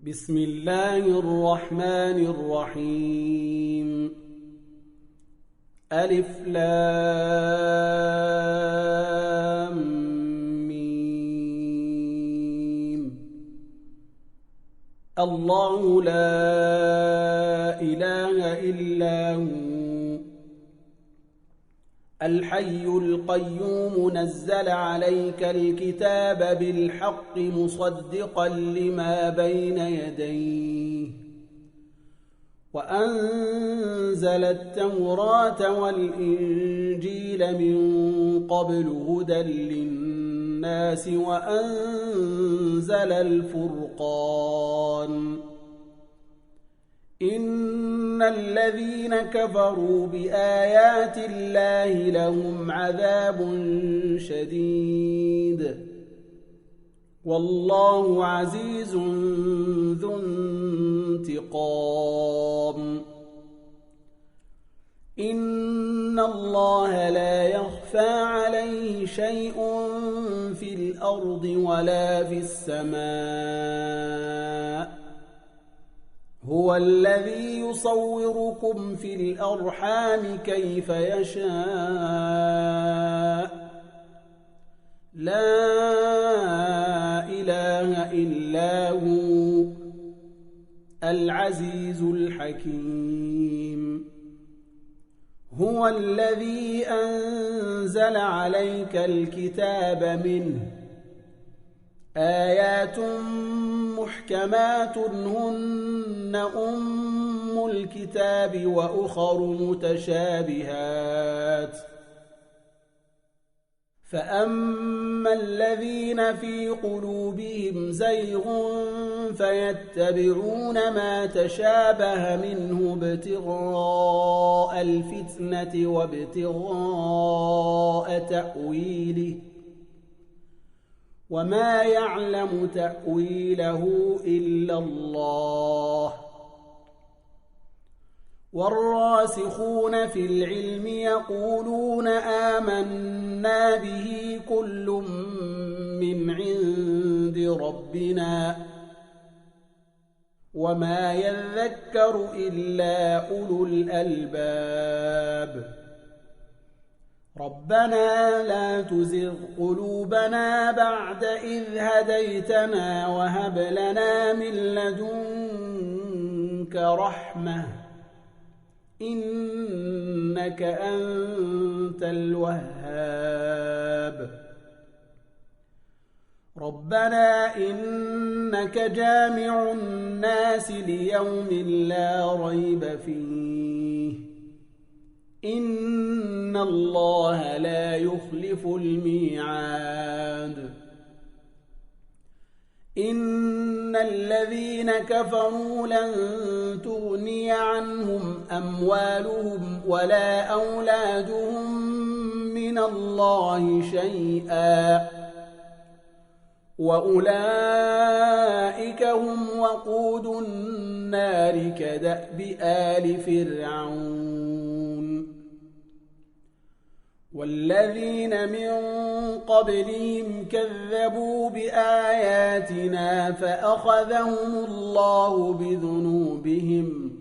بسم الله الرحمن الرحيم ألف لام ميم الله لا إله إلا هو الحي القيوم نزل عليك الكتاب بالحق مصدقا لما بين يديه وأنزل التوراة والإنجيل من قبل هدى للناس وأنزل الفرقان إن الذين كفروا بآيات الله لهم عذاب شديد والله عزيز ذو انتقام إن الله لا يخفى عليه شيء في الأرض ولا في السماء هو الذي يصوركم في الأرحام كيف يشاء لا إله إلا هو العزيز الحكيم هو الذي أنزل عليك الكتاب منه آيات محكمات هن أم الكتاب وأخر متشابهات فأما الذين في قلوبهم زيغ فيتبعون ما تشابه منه ابتغاء الفتنة وابتغاء تأويله وما يعلم تأويله إلا الله والراسخون في العلم يقولون آمنا به كل من عند ربنا وما يذكر إلا أولو الألباب ربنا لا تزغ قلوبنا بعد إذ هديتنا وهب لنا من لدنك رحمة إنك أنت الوهاب ربنا إنك جامع الناس ليوم لا ريب فيه إن الله لا يخلف الميعاد إن الذين كفروا لن تغني عنهم أموالهم ولا أولادهم من الله شيئا وأولئك هم وقود النار كدأب آل فرعون والذين من قبلهم كذبوا بآياتنا فأخذهم الله بذنوبهم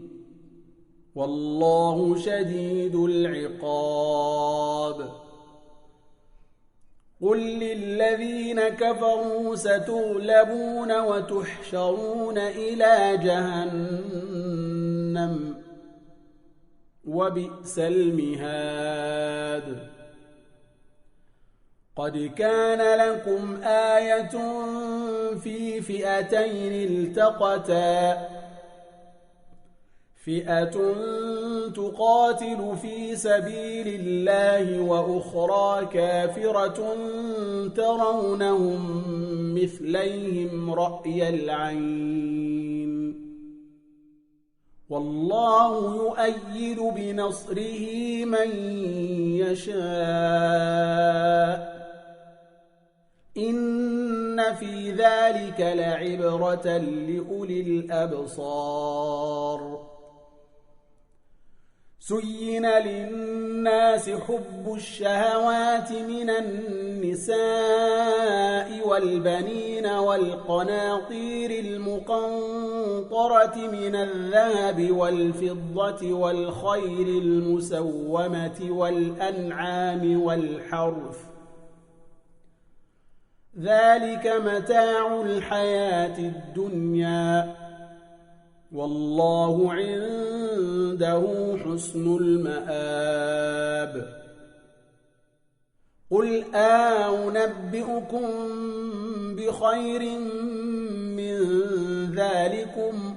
والله شديد العقاب قل للذين كفروا ستغلبون وتحشرون إلى جهنم وبئس المهاد قد كان لكم آية في فئتين التقتا فئة تقاتل في سبيل الله وأخرى كافرة ترونهم مثليهم رأي العين والله يؤيد بنصره من يشاء إن في ذلك لعبرة لأولي الأبصار زين للناس حب الشهوات من النساء والبنين والقناطير المقنطرة من الذهب والفضة والخيل المسومة والأنعام والحرث ذلك متاع الحياة الدنيا والله عنده حسن المآب قل أنبئكم بخير من ذلكم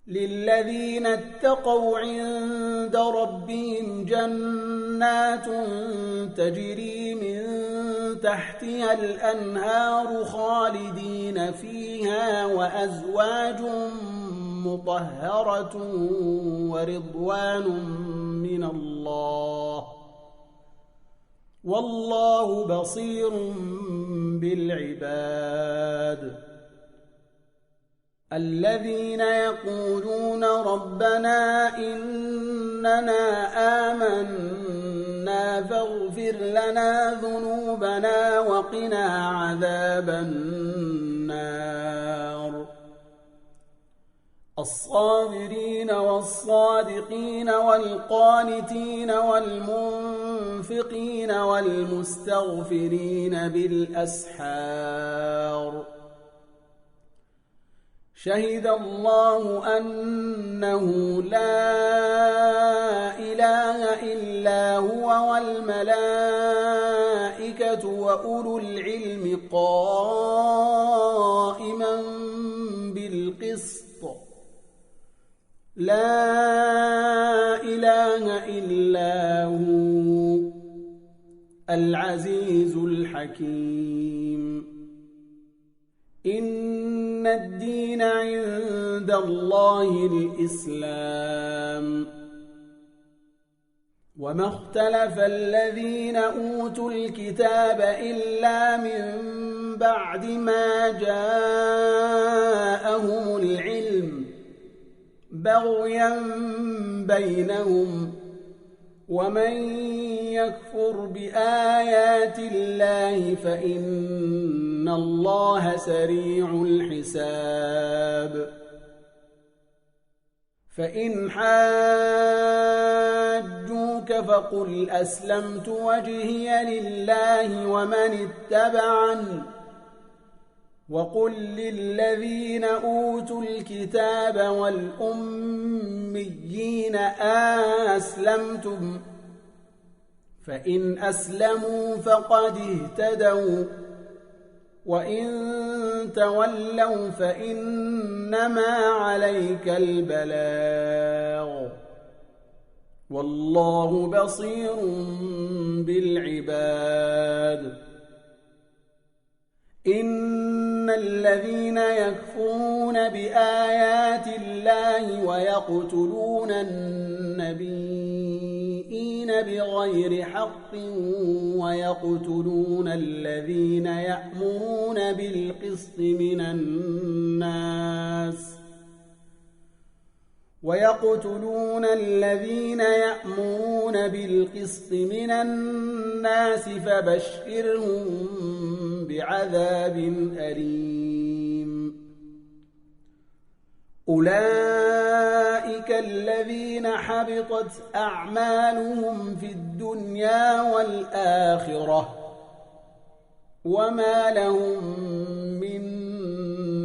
للذين اتقوا عند ربهم جنات تجري من تحتها الأنهار خالدين فيها وأزواج مطهرة ورضوان من الله والله بصير بالعباد الذين يقولون ربنا إننا آمنا فاغفر لنا ذنوبنا وقنا عذاب النار الصابرين والصادقين والقانتين والمنفقين والمستغفرين بالأسحار شهد الله أنه لا إله إلا هو والملائكة وأولو العلم قائما بالقسط لا إله إلا هو العزيز الحكيم إن الدين عند الله الإسلام وما اختلف الذين أوتوا الكتاب إلا من بعد ما جاءهم العلم بغيا بينهم ومن يكفر بآيات الله فإن الله سريع الحساب فإن حاجوك فقل أسلمت وجهي لله ومن اتبعني وقل للذين أوتوا الكتاب والأميين أسلمتم فإن أسلموا فقد اهتدوا وإن تولوا فإنما عليك البلاغ والله بصير بالعباد إن الذين يكفرون بآيات الله ويقتلون النبيين بغير حق ويقتلون الذين يأمرون بالقسط من الناس فبشرهم بعذاب أليم أولئك الذين حبطت أعمالهم في الدنيا والآخرة وما لهم من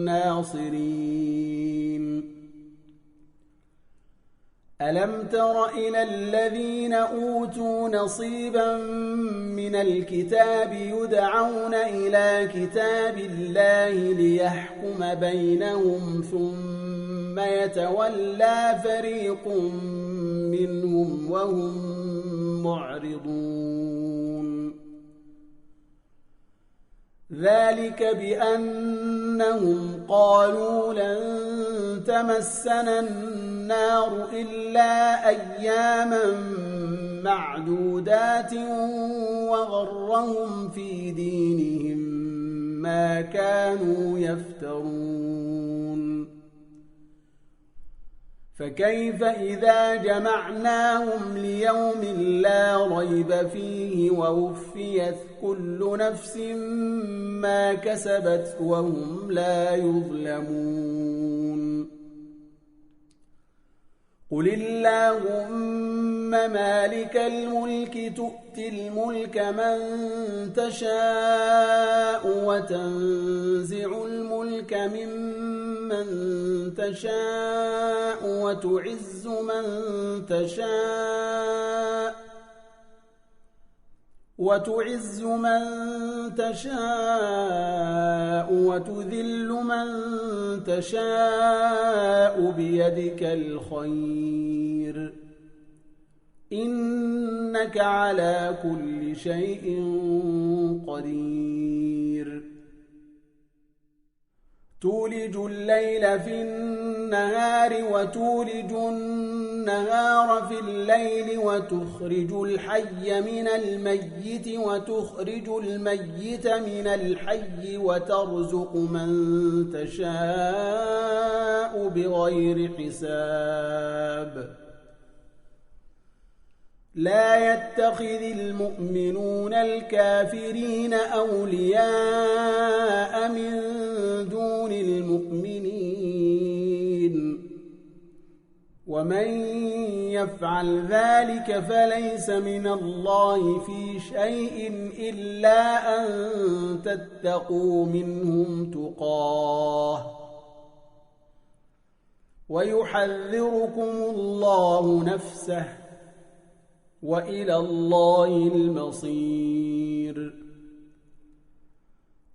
ناصرين ألم تر إلى الذين أوتوا نصيبا من الكتاب يدعون إلى كتاب الله ليحكم بينهم ثم يتولى فريق منهم وهم معرضون ذلك بأنهم قالوا لن تمسنا النار إلا أياما معدودات وغرهم في دينهم ما كانوا يفترون فكيف إذا جمعناهم ليوم لا ريب فيه ووفيت كل نفس ما كسبت وهم لا يظلمون قل اللهم مالك الملك تؤتي الملك من تشاء وتنزع الملك ممن تشاء وتعز من تشاء وتذل من تشاء بيدك الخير إنك على كل شيء قدير تولج الليل في النهار وتولج النهار في الليل وتخرج الحي من الميت وتخرج الميت من الحي وترزق من تشاء بغير حساب لا يتخذ المؤمنون الكافرين أولياء من دون المؤمنين ومن يفعل ذلك فليس من الله في شيء إلا أن تتقوا منهم تقاه ويحذركم الله نفسه وإلى الله المصير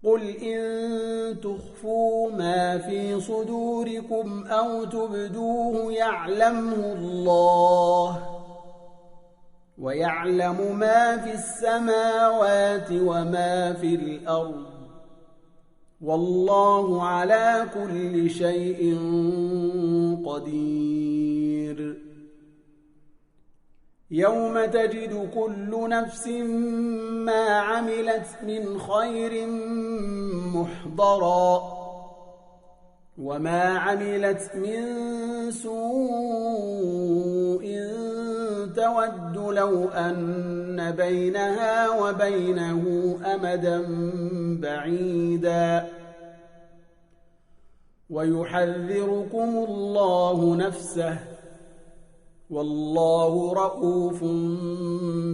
قل إن تخفوا ما في صدوركم أو تبدوه يعلمه الله ويعلم ما في السماوات وما في الأرض والله على كل شيء قدير يوم تجد كل نفس ما عملت من خير محضرا وما عملت من سوء تود لو أن بينها وبينه أمدا بعيدا ويحذركم الله نفسه والله رؤوف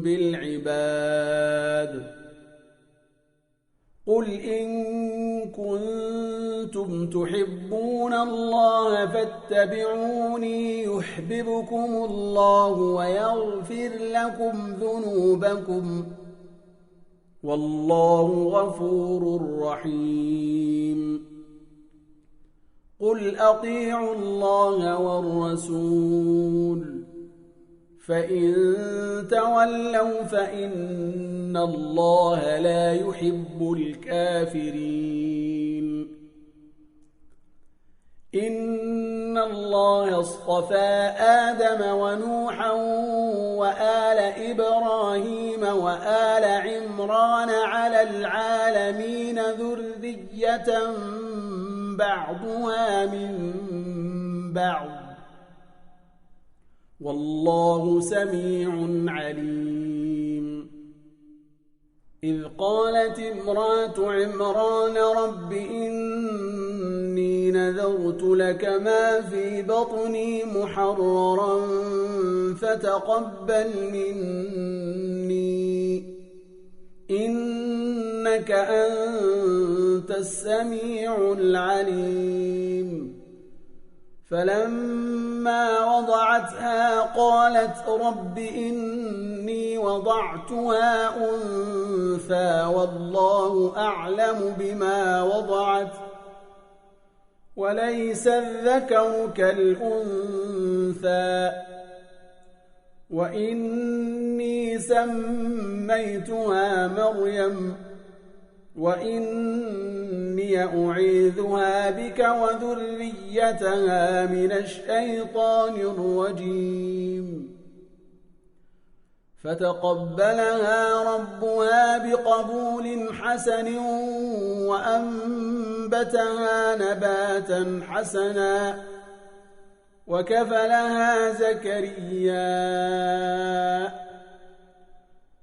بالعباد قل إن كنتم تحبون الله فاتبعوني يحببكم الله ويغفر لكم ذنوبكم والله غفور رحيم قل أطيعوا الله والرسول فإن تولوا فإن الله لا يحب الكافرين إن الله اصطفى آدم ونوحا وآل إبراهيم وآل عمران على العالمين ذرية بعضها من بعض والله سميع عليم إذ قالت امرأة عمران رب إني نذرت لك ما في بطني محررا فتقبل مني إنك أنت السميع العليم فلما وضعتها قالت رب إني وضعتها أنثى والله أعلم بما وضعت وليس الذكر كالأنثى وإني سميتها مريم وإني أعيذها بك وذريتها من الشيطان الرجيم فتقبلها ربها بقبول حسن وأنبتها نباتا حسنا وكفلها زكريا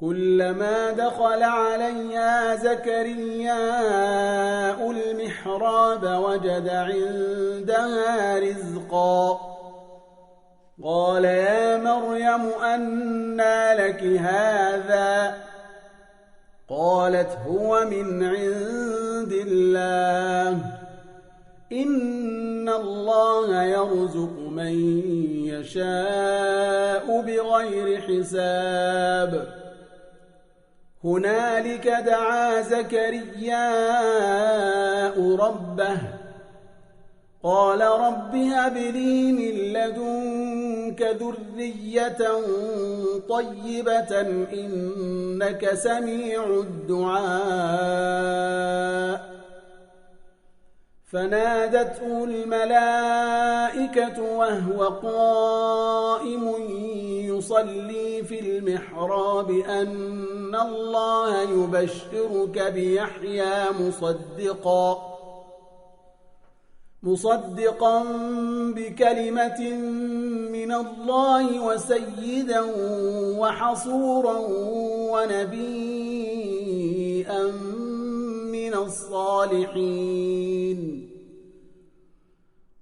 كلما دخل عليها زكريا المحراب وجد عندها رزقا قال يا مريم أنى لك هذا قالت هو من عند الله إن الله يرزق من يشاء بغير حساب هنالك دعا زكريا ربه قال رب هب لي من لدنك ذرية طيبة إنك سميع الدعاء فنادته الملائكة وهو قائم يصلي في المحراب أن الله يبشرك بيحيى مصدقا بكلمة من الله وسيدا وحصورا ونبيا من الصالحين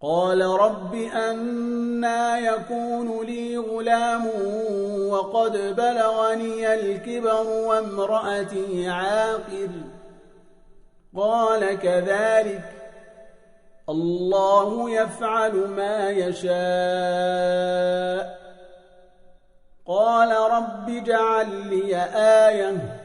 قال رب أنى يكون لي غلام وقد بلغني الكبر وامرأتي عاقر قال كذلك الله يفعل ما يشاء قال رب اجعل لي آية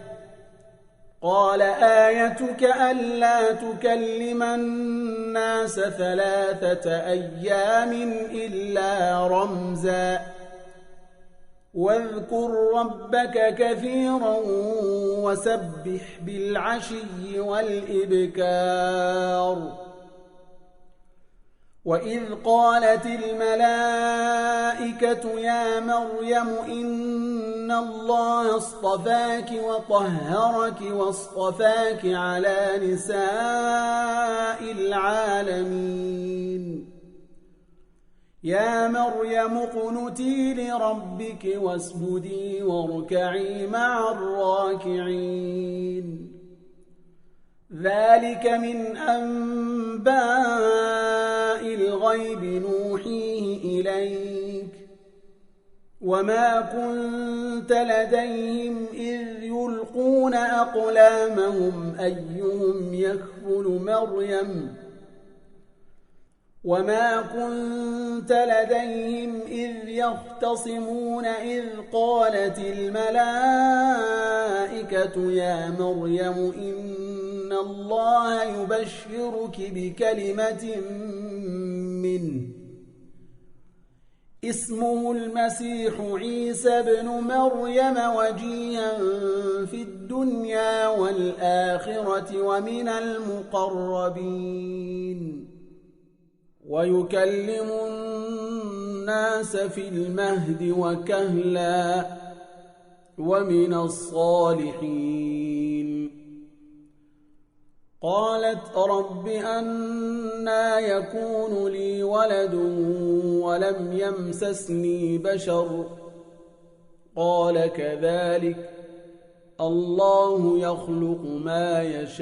قال آيتك ألا تكلم الناس 3 أيام إلا رمزا واذكر ربك كثيرا وسبح بالعشي والإبكار وإذ قالت الملائكة يا مريم إن الله اصطفاك وطهرك واصطفاك على نساء العالمين يا مريم اقنتي لربك واسجدي واركعي مع الراكعين ذلك من أنباء الغيب نوحيه إليك وما كنت لديهم إذ يلقون أقلامهم أيهم يكفل مريم وما كنت لديهم إذ يختصمون إذ قالت الملائكة يا مريم إن الله يبشرك بكلمة منه اسمه المسيح عيسى بن مريم وجيها في الدنيا والآخرة ومن المقربين ويكلم الناس في المهد وكهلا ومن الصالحين قالت رب أنى يكون لي ولد ولم يمسسني بشر قال كذلك الله يخلق ما يشاء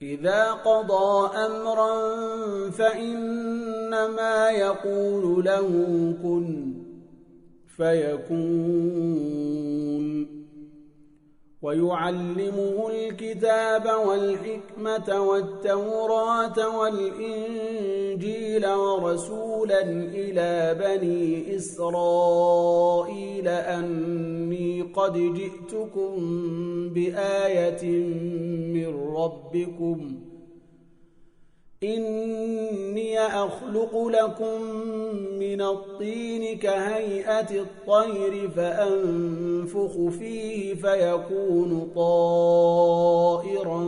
إذا قضى أمرا فإنما يقول له كن فيكون ويعلمه الكتاب والحكمة والتوراة والإنجيل ورسولا إلى بني إسرائيل أني قد جئتكم بآية من ربكم إني أخلق لكم من الطين كهيئة الطير فأنفخ فيه فيكون طائرا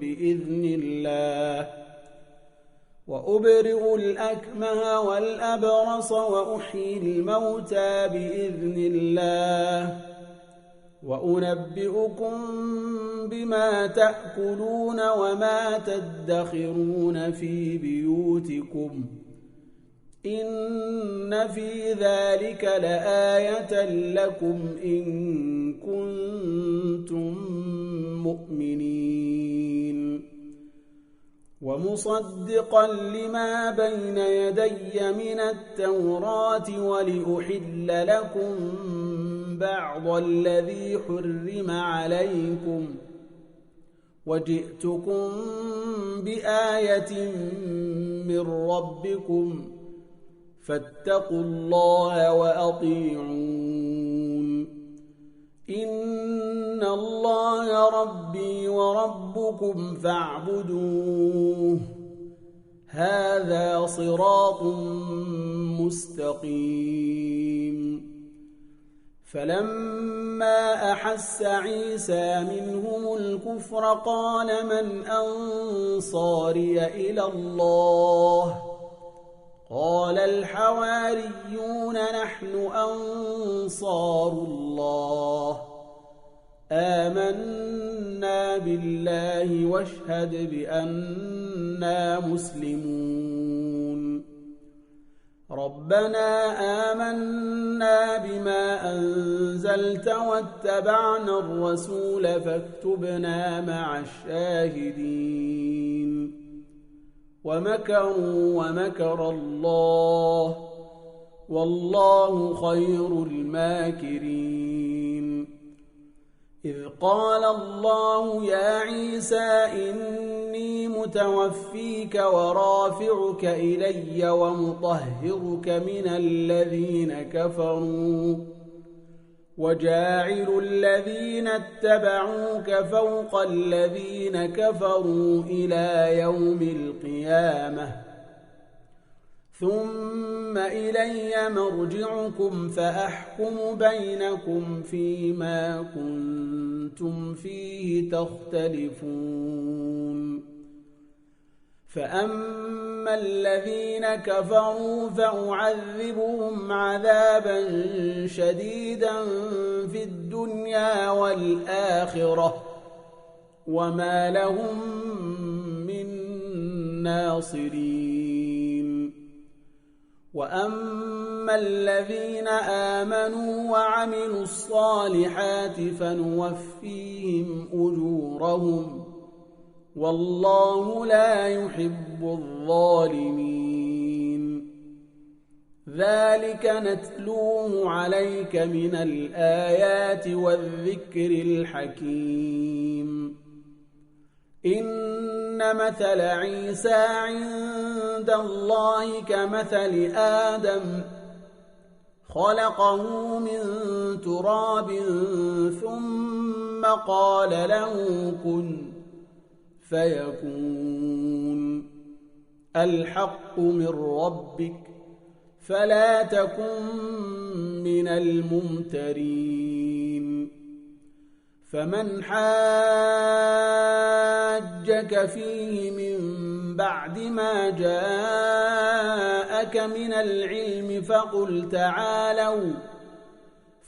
بإذن الله وأبرئ الأكمه والأبرص وأحيي الموتى بإذن الله وأنبئكم بما تأكلون وما تدخرون في بيوتكم إن في ذلك لآية لكم إن كنتم مؤمنين ومصدقا لما بين يدي من التوراة ولأحل لكم بعض الذي حرم عليكم وجئتكم بآية من ربكم فاتقوا الله وأطيعون إن الله ربي وربكم فاعبدوه هذا صراط مستقيم فلما أحس عيسى منهم الكفر قال من أنصاري إلى الله قال الحواريون نحن أنصار الله آمنا بالله واشهد بأننا مسلمون ربنا آمنا بما أنزلت واتبعنا الرسول فاكتبنا مع الشاهدين ومكروا ومكر الله والله خير الماكرين إذ قال الله يا عيسى إني متوفيك ورافعك إلي ومطهرك من الذين كفروا وجاعل الذين اتبعوك فوق الذين كفروا إلى يوم القيامة ثم إلي مرجعكم فأحكم بينكم فيما كنتم فيه تختلفون فأما الذين كفروا فأعذبهم عذابا شديدا في الدنيا والآخرة وما لهم من ناصرين وأما الذين آمنوا وعملوا الصالحات فنوفيهم أجورهم والله لا يحب الظالمين ذلك نتلوه عليك من الآيات والذكر الحكيم إن مثل عيسى عند الله كمثل آدم خلقه من تراب ثم قال له كن فيكون الحق من ربك فلا تكن من الممترين فمن حاجك فيه من بعد ما جاءك من العلم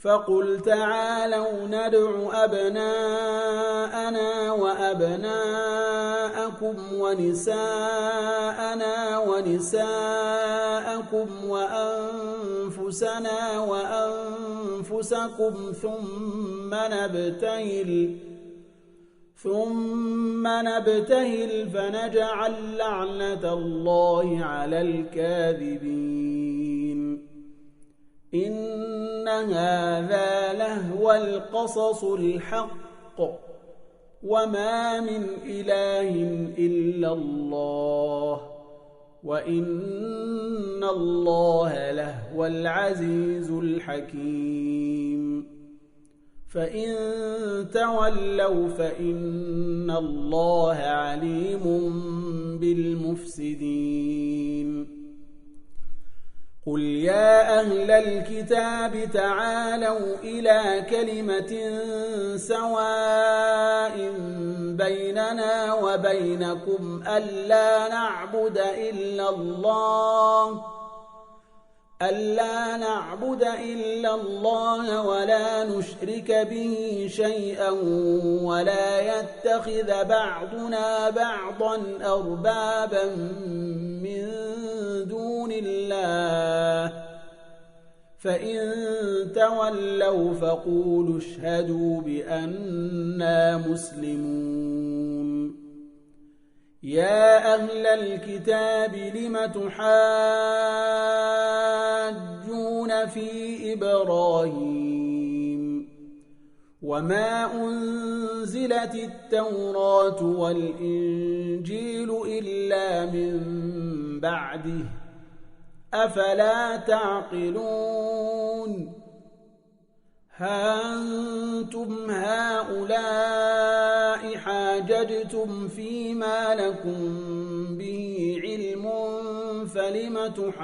فقل تعالوا ندع أبناءنا وأبناءكم ونساءنا ونساءكم وأنفسنا وأنفسكم ثم نبتهل فنجعل لعنة الله على الكاذبين إن هذا لهو القصص الحق وما من إله إلا الله وإن الله لهو العزيز الحكيم فإن تولوا فإن الله عليم بالمفسدين قل يا أهل الكتاب تعالوا إلى كلمة سواء بيننا وبينكم ألا ألا نعبد إلا الله ولا نشرك به شيئا ولا يتخذ بعضنا بعضا أربابا من دون الله فإن تولوا فقولوا اشهدوا بأننا مسلمون يا أهل الكتاب لم تحاجون في إبراهيم وما أنزلت التوراة والإنجيل إلا من بعده أفلا تعقلون ها أنتم هؤلاء حاججتم فيما لكم به علم فلم تحاجون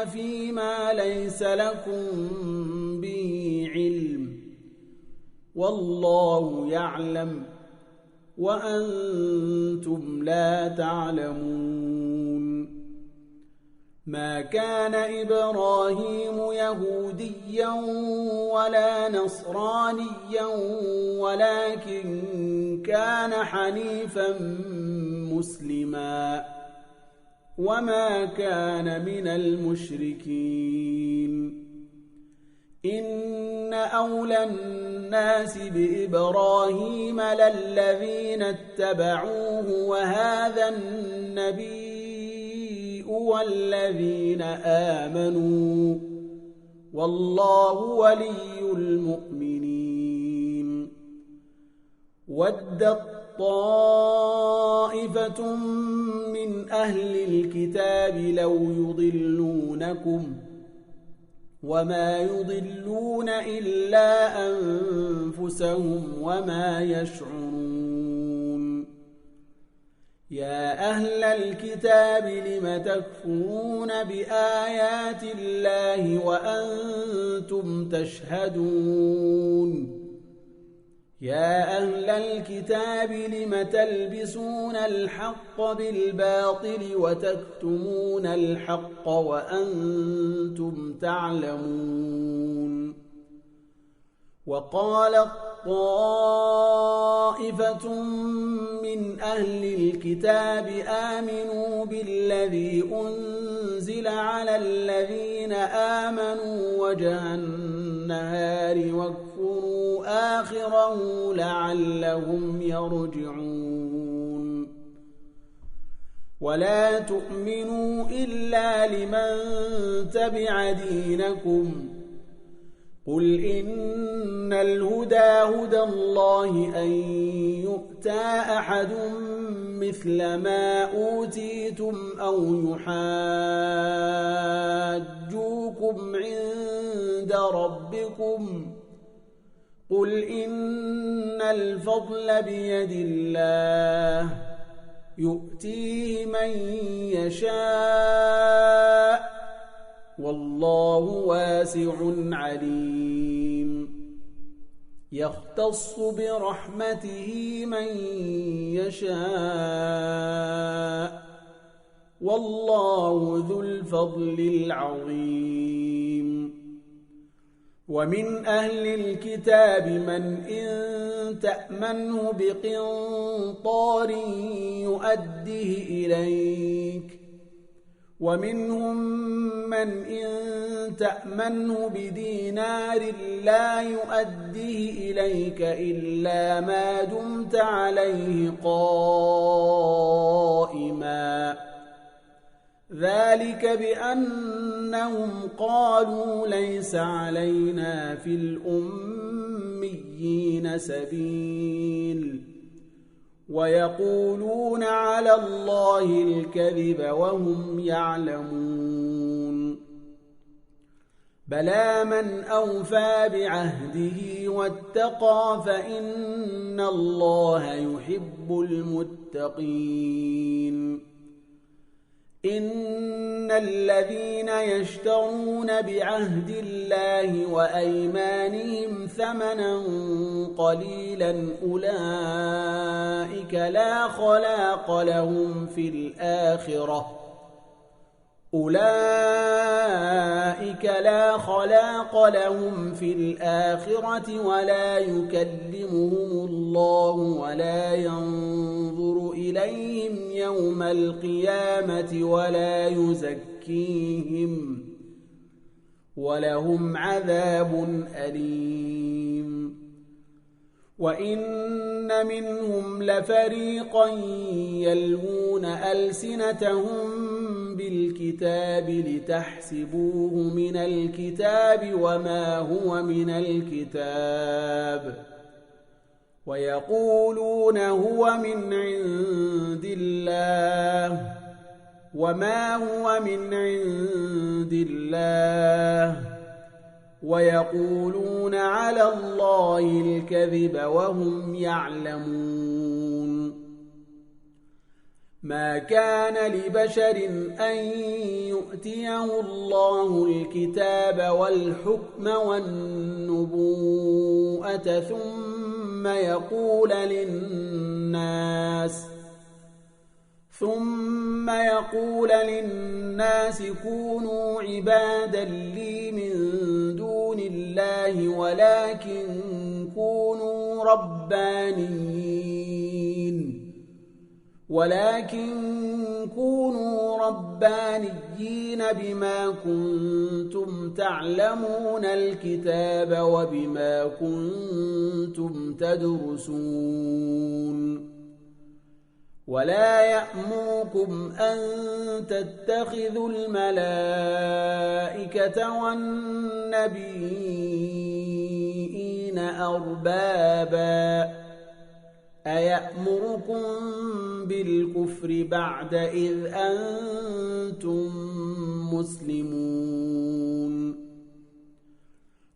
فيما ليس لكم به علم والله يعلم وأنتم لا تعلمون ما كان إبراهيم يهوديا ولا نصرانيا ولكن كان حنيفا مسلما وما كان من المشركين إن أولى الناس بإبراهيم للذين اتبعوه وهذا النبي والذين آمنوا والله ولي المؤمنين ودت طائفة من أهل الكتاب لو يضلونكم وما يضلون إلا أنفسهم وما يشعرون يا أهل الكتاب لم تكفرون بآيات الله وأنتم تشهدون يا أهل الكتاب لم تلبسون الحق بالباطل وتكتمون الحق وأنتم تعلمون وقالت طائفة من أهل الكتاب آمنوا بالذي أنزل على الذين آمنوا وجه النهار واكفروا آخره لعلهم يرجعون ولا تؤمنوا إلا لمن تبع دينكم قل إن الهدى هدى الله أن يؤتى أحد مثل ما أوتيتم أو يحاجوكم عند ربكم قل إن الفضل بيد الله يؤتيه من يشاء والله واسع عليم يختص برحمته من يشاء والله ذو الفضل العظيم ومن أهل الكتاب من إن تأمنه بقنطار يؤديه إليك ومنهم من إن تأمنه بدينار لا يؤديه إليك إلا ما دمت عليه قائما ذلك بأنهم قالوا ليس علينا في الأميين سبيل ويقولون على الله الكذب وهم يعلمون بلى من أوفى بعهده واتقى فإن الله يحب المتقين إن الذين يشترون بعهد الله وأيمانهم ثمنا قليلا أولئك لا خلاق لهم في الآخرة أولئك لا خلاق لهم في الآخرة ولا يكلمهم الله ولا ينظر إليهم يوم القيامة ولا يزكيهم ولهم عذاب أليم وإن منهم لفريقا يلوون ألسنتهم بالكتاب لتحسبوه من الكتاب وما هو من الكتاب ويقولون هو من عند الله وما هو من عند الله ويقولون على الله الكذب وهم يعلمون ما كان لبشر أن يؤتيه الله الكتاب والحكم والنبوءة ثم يقول للناس كونوا عبادا لي من دون الله ولكن كونوا ربانيين بما كنتم تعلمون الكتاب وبما كنتم تدرسون ولا يأمركم أن تتخذوا الملائكة والنبيين أربابا أيأمركم بالكفر بعد إذ أنتم مسلمون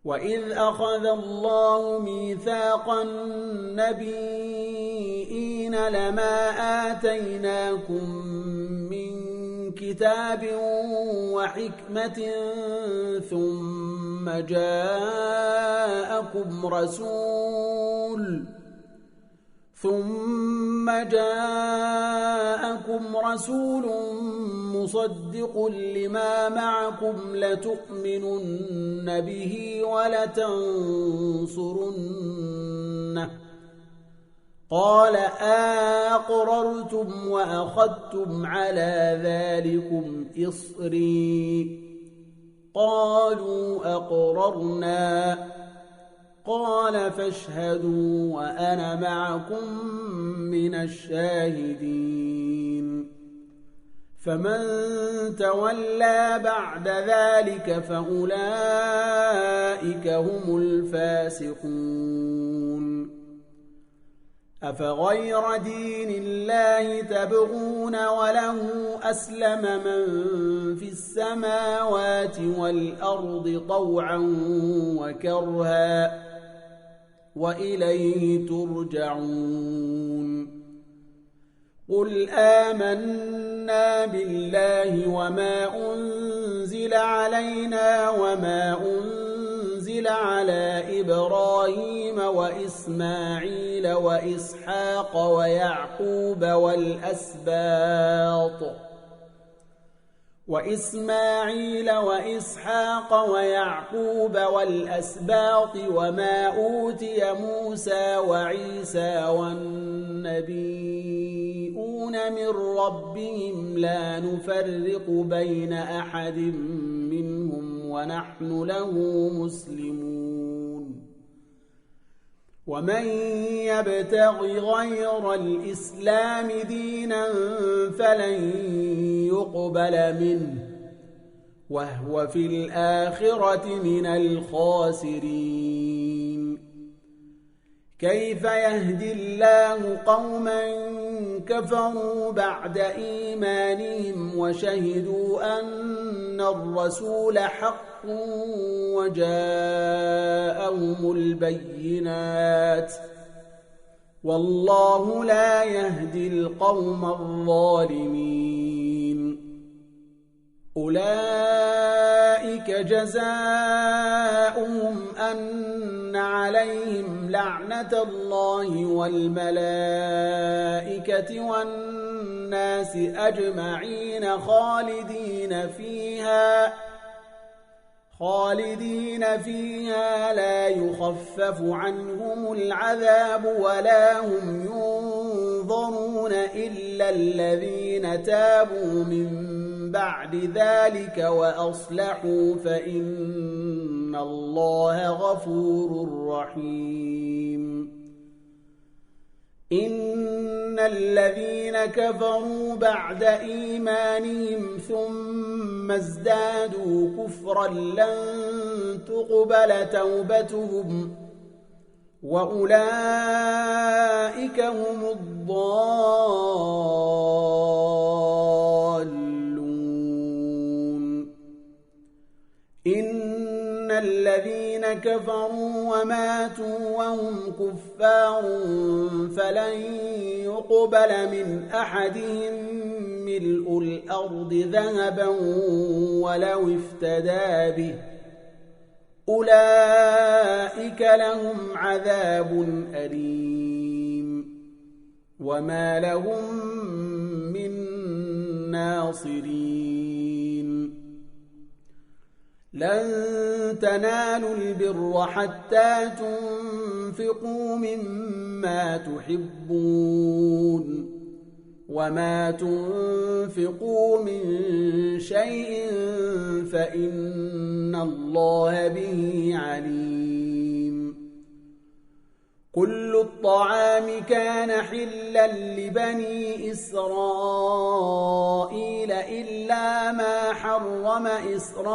وإذ أخذ الله ميثاق النبيين لما آتيناكم من كتاب وحكمة ثم جاءكم رسول مصدق لما معكم لتؤمنن به ولتنصرنه قال أقررتم وأخذتم على ذلكم إصري قالوا أقررنا قال فاشهدوا وأنا معكم من الشاهدين فمن تولى بعد ذلك فأولئك هم الفاسقون أفغير دين الله تبغون وله أسلم من في السماوات والأرض طوعا وكرها وإليه ترجعون قل آمنا بالله وما أنزل علينا وما أنزل على إبراهيم وإسماعيل وإسحاق ويعقوب والأسباط وما أوتي موسى وعيسى والنبيون من ربهم لا نفرق بين أحد منهم ونحن له مسلمون ومن يبتغ غير الإسلام دينا فلن يقبل منه وهو في الآخرة من الخاسرين كيف يهدي الله قوما كفروا بعد إيمانهم وشهدوا أن الرسول حق وجاءهم البينات والله لا يهدي القوم الظالمين أولئك جزاؤهم أن عليهم لعنة الله والملائكة والناس أجمعين خالدين فيها لا يخفف عنهم العذاب ولا هم ينظرون إلا الذين تابوا من بعد ذلك وأصلحوا فإن الله غفور رحيم إن الذين كفروا بعد إيمانهم ثم ازدادوا كفرا لن تقبل توبتهم وأولئك هم الضالون إن الذين كفروا وماتوا وهم كفار فلن يقبل من أحدهم ملء الأرض ذهبا ولو افتدى به أولئك لهم عذاب أليم وما لهم من ناصرين لن تنالوا البر حتى تنفقوا مما تحبون وما تنفقوا من شيء فإن الله به عليم كل الطعام كان حلا لبني إسرائيل إلا ما حرم إسرائيل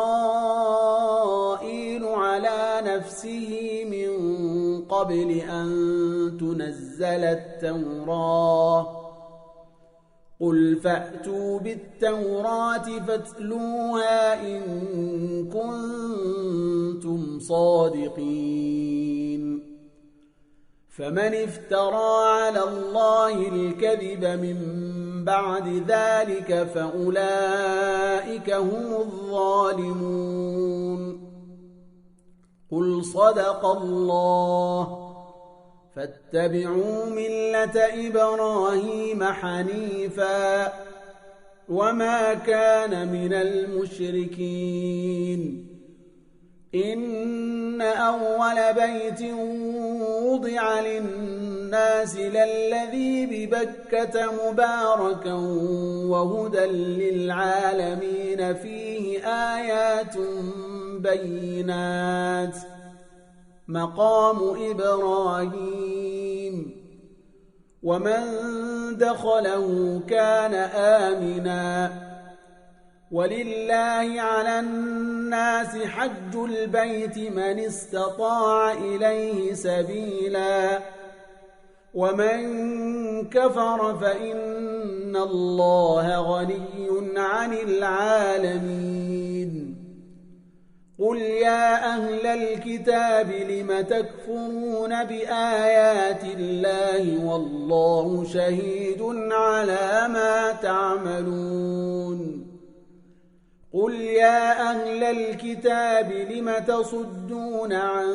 على نفسه من قبل أن تنزل التوراة قل فأتوا بالتوراة فاتلوها إن كنتم صادقين فمن افترى على الله الكذب من بعد ذلك فأولئك هم الظالمون قل صدق الله فاتبعوا ملة إبراهيم حنيفا وما كان من المشركين إن أول بيت وضع للناس للذي ببكة مباركا وهدى للعالمين فيه آيات بينات مقام إبراهيم ومن دخله كان آمنا ولله على الناس حج البيت من استطاع إليه سبيلا ومن كفر فإن الله غني عن العالمين قل يا أهل الكتاب لم تكفرون بآيات الله والله شهيد على ما تعملون قل يا أهل الكتاب لم تصدون عن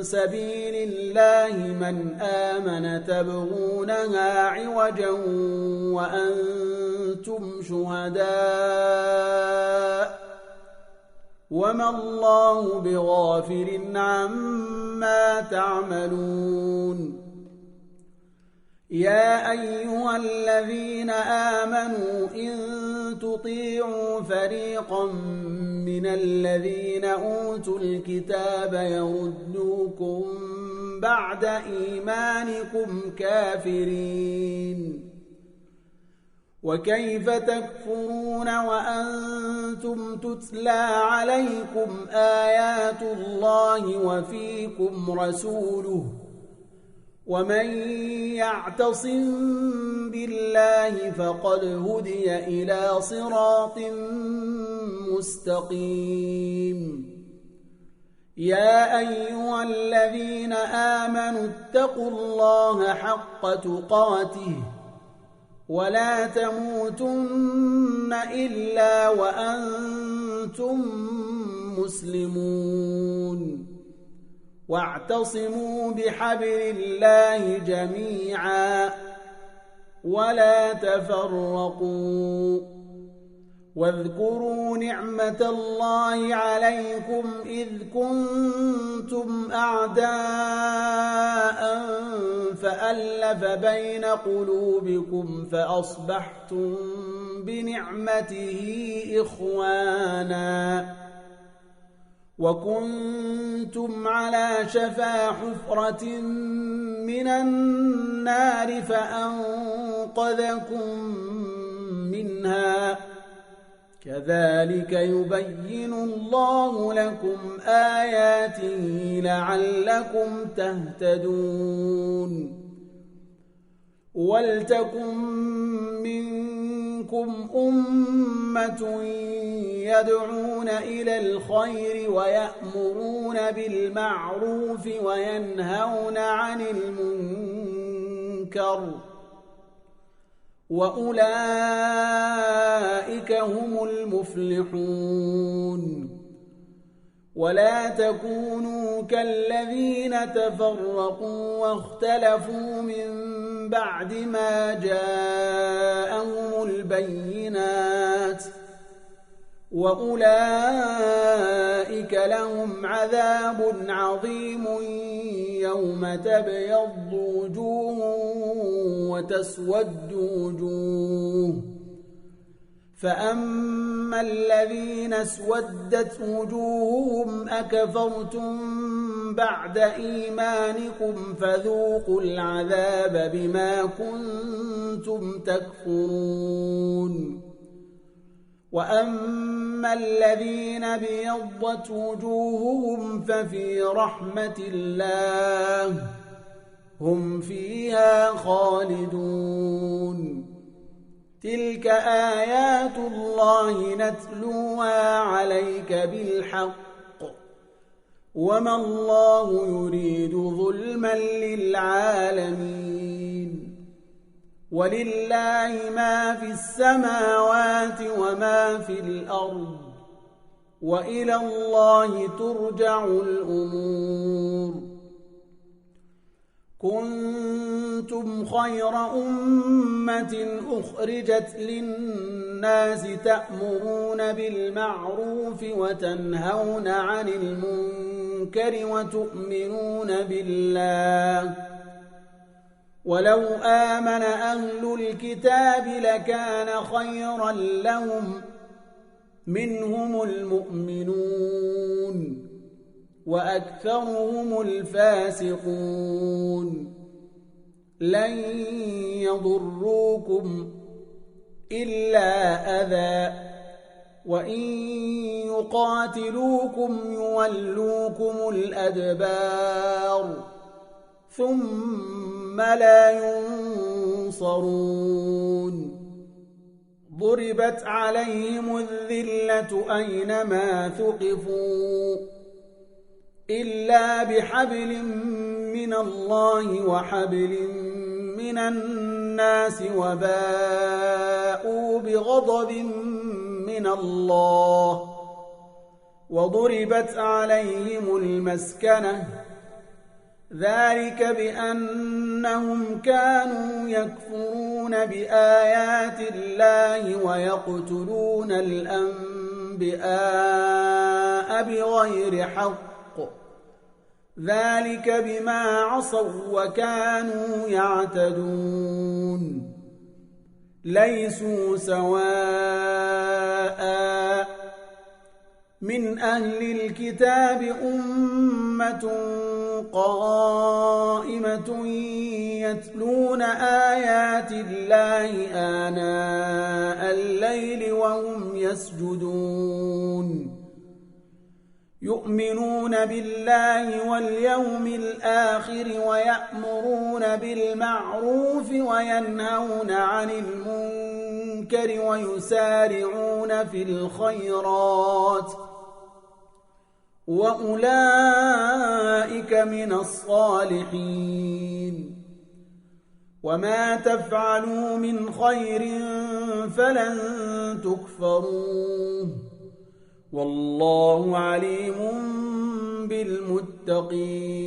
سبيل الله من آمن تبغونها عوجا وأنتم شهداء وما الله بغافل عما تعملون يا أيها الذين آمنوا إن تطيعوا فريقا من الذين أوتوا الكتاب يردوكم بعد إيمانكم كافرين وكيف تكفرون وأنتم تتلى عليكم آيات الله وفيكم رسوله ومن يعتصم بالله فقد هدي إلى صراط مستقيم يا أيها الذين آمنوا اتقوا الله حق تقاته ولا تموتن إلا وأنتم مسلمون واعتصموا بحبل الله جميعا ولا تفرقوا واذكروا نعمة الله عليكم إذ كنتم أعداء فألف بين قلوبكم فأصبحتم بنعمته إخوانا وكنتم على شفا حفرة من النار فأنقذكم منها كذلك يبين الله لكم آياته لعلكم تهتدون ولتكن منكم أمة يدعون إلى الخير ويأمرون بالمعروف وينهون عن المنكر وأولئك هم المفلحون ولا تكونوا كالذين تفرقوا واختلفوا من بعد ما جاءهم البينات وأولئك لهم عذاب عظيم يوم تبيض وجوه وتسود وجوه فأما الذين اسودت وجوههم أكفرتم بعد إيمانكم فذوقوا العذاب بما كنتم تكفرون وأما الذين بيضت وجوههم ففي رحمة الله هم فيها خالدون تلك آيات الله نتلوها عليك بالحق وما الله يريد ظلما للعالمين ولله ما في السماوات وما في الأرض وإلى الله ترجع الأمور كنتم خير أمة أخرجت للناس تأمرون بالمعروف وتنهون عن المنكر وتؤمنون بالله ولو آمن أهل الكتاب لكان خيرا لهم منهم المؤمنون وأكثرهم الفاسقون لن يضروكم إلا أذى وإن يقاتلوكم يولوكم الأدبار ثم لا ينصرون ضربت عليهم الذلة أينما ثقفوا إلا بحبل من الله وحبل من الناس وباءوا بغضب من الله وضربت عليهم المسكنة ذلك بأنهم كانوا يكفرون بآيات الله ويقتلون الأنبياء بغير حق ذلك بما عصوا وكانوا يعتدون ليسوا سواء من أهل الكتاب أمة قائمة يتلون آيات الله آناء الليل وهم يسجدون يؤمنون بالله واليوم الآخر ويأمرون بالمعروف وينهون عن المنكر ويسارعون في الخيرات وأولئك من الصالحين وما تفعلوا من خير فلن تكفروه والله عليم بالمتقين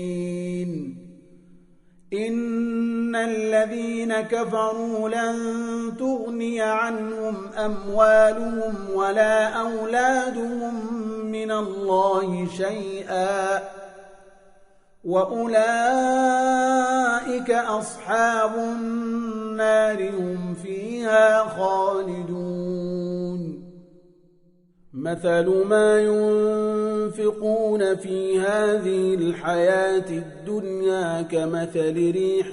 إن الذين كفروا لن تغني عنهم أموالهم ولا أولادهم من الله شيئا وأولئك أصحاب النار هم فيها خالدون مثل ما ينفقون في هذه الحياة الدنيا كمثل ريح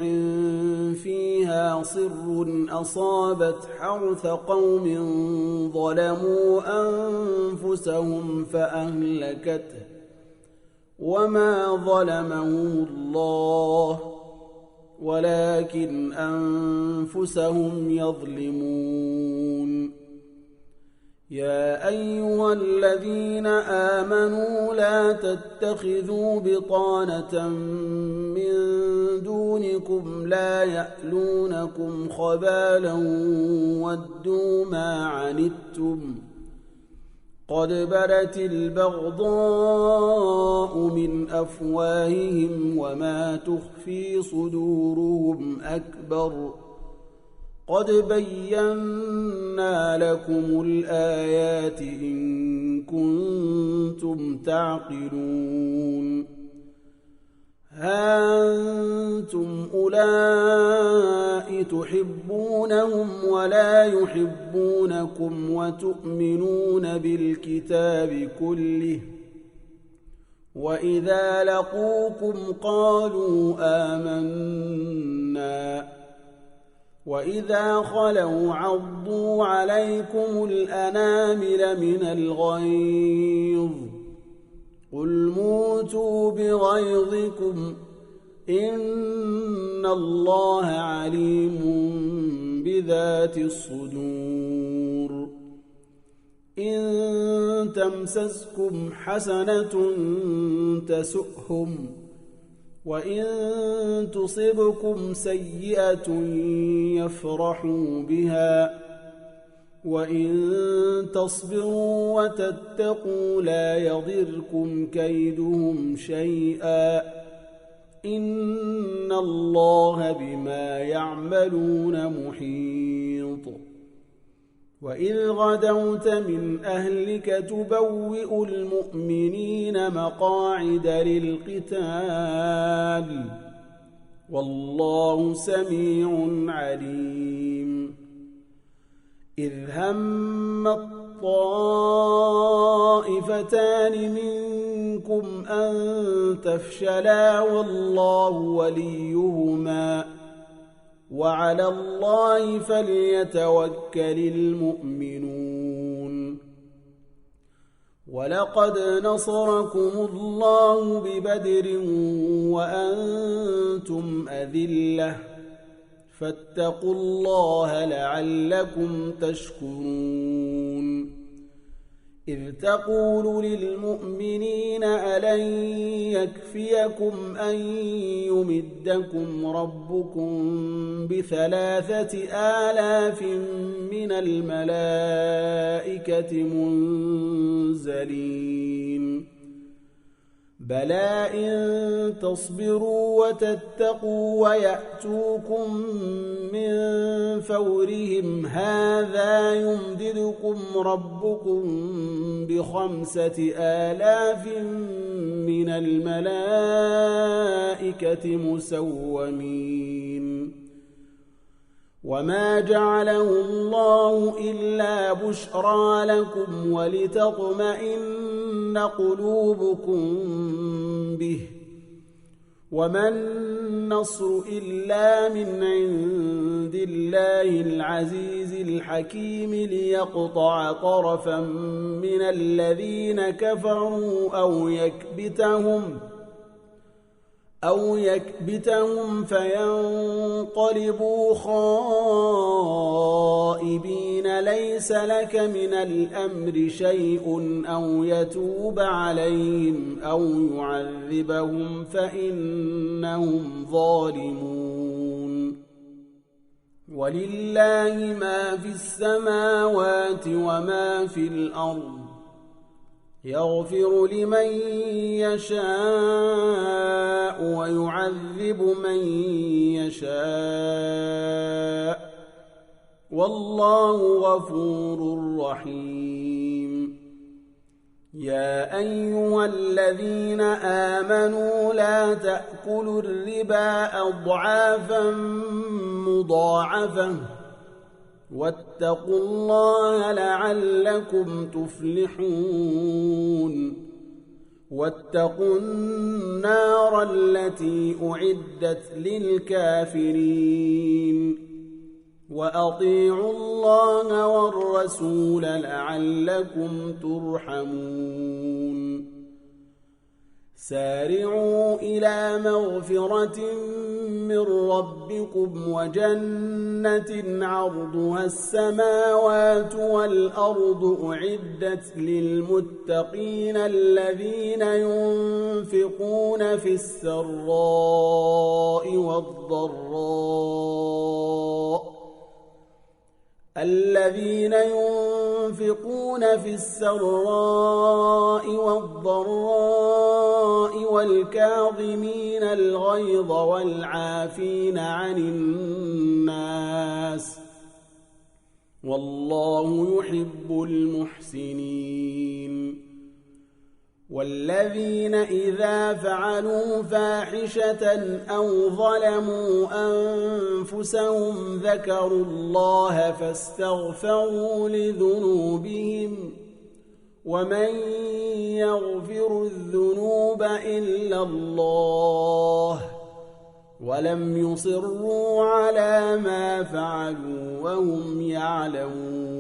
فيها صر أصابت حرث قوم ظلموا أنفسهم فأهلكته وما ظلمهم الله ولكن أنفسهم يظلمون يا أيها الذين آمنوا لا تتخذوا بطانة من دونكم لا يألونكم خبالا ودوا ما عنتم قد بدت البغضاء من أفواههم وما تخفي صدورهم أكبر قد بينا لكم الآيات إن كنتم تعقلون ها أنتم أولئك تحبونهم ولا يحبونكم وتؤمنون بالكتاب كله وإذا لقوكم قالوا آمنا وإذا خلوا عضوا عليكم الأنامل من الغيظ قل موتوا بغيظكم إن الله عليم بذات الصدور إن تمسسكم حسنة تسؤهم وإن تصبكم سيئة يفرحوا بها وإن تصبروا وتتقوا لا يضركم كيدهم شيئا إن الله بما يعملون محيط وإذ غدوت من أهلك تبوئ المؤمنين مقاعد للقتال والله سميع عليم إذ هم الطائفتان منكم أن تفشلا والله وليهما وعلى الله فليتوكل المؤمنون ولقد نصركم الله ببدر وأنتم أذلة فاتقوا الله لعلكم تشكرون إذ تقول للمؤمنين ألن يكفيكم أن يمدكم ربكم ب3,000 من الملائكة منزلين بلى إن تصبروا وتتقوا ويأتوكم من فورهم هذا يمددكم ربكم ب5,000 من الملائكة مسومين وما جعله الله إلا بشرى لكم ولتطمئن قلوبكم به وما النصر إلا من عند الله العزيز الحكيم ليقطع طرفا من الذين كفروا أو يكبتهم فينقلبوا خائبين ليس لك من الأمر شيء أو يتوب عليهم أو يعذبهم فإنهم ظالمون ولله ما في السماوات وما في الأرض يغفر لمن يشاء ويعذب من يشاء والله غفور رحيم يا أيها الذين آمنوا لا تأكلوا الربا أضعافا مضاعفة واتقوا الله لعلكم تفلحون واتقوا النار التي أعدت للكافرين وأطيعوا الله والرسول لعلكم ترحمون سارعوا إلى مغفرة من ربكم وجنة عرضها السماوات والأرض أعدت للمتقين الذين ينفقون في السراء والضراء والكاظمين الغيظ والعافين عن الناس والله يحب المحسنين والذين إذا فعلوا فاحشة أو ظلموا أنفسهم ذكروا الله فاستغفروا لذنوبهم ومن يغفر الذنوب إلا الله ولم يصروا على ما فعلوا وهم يعلمون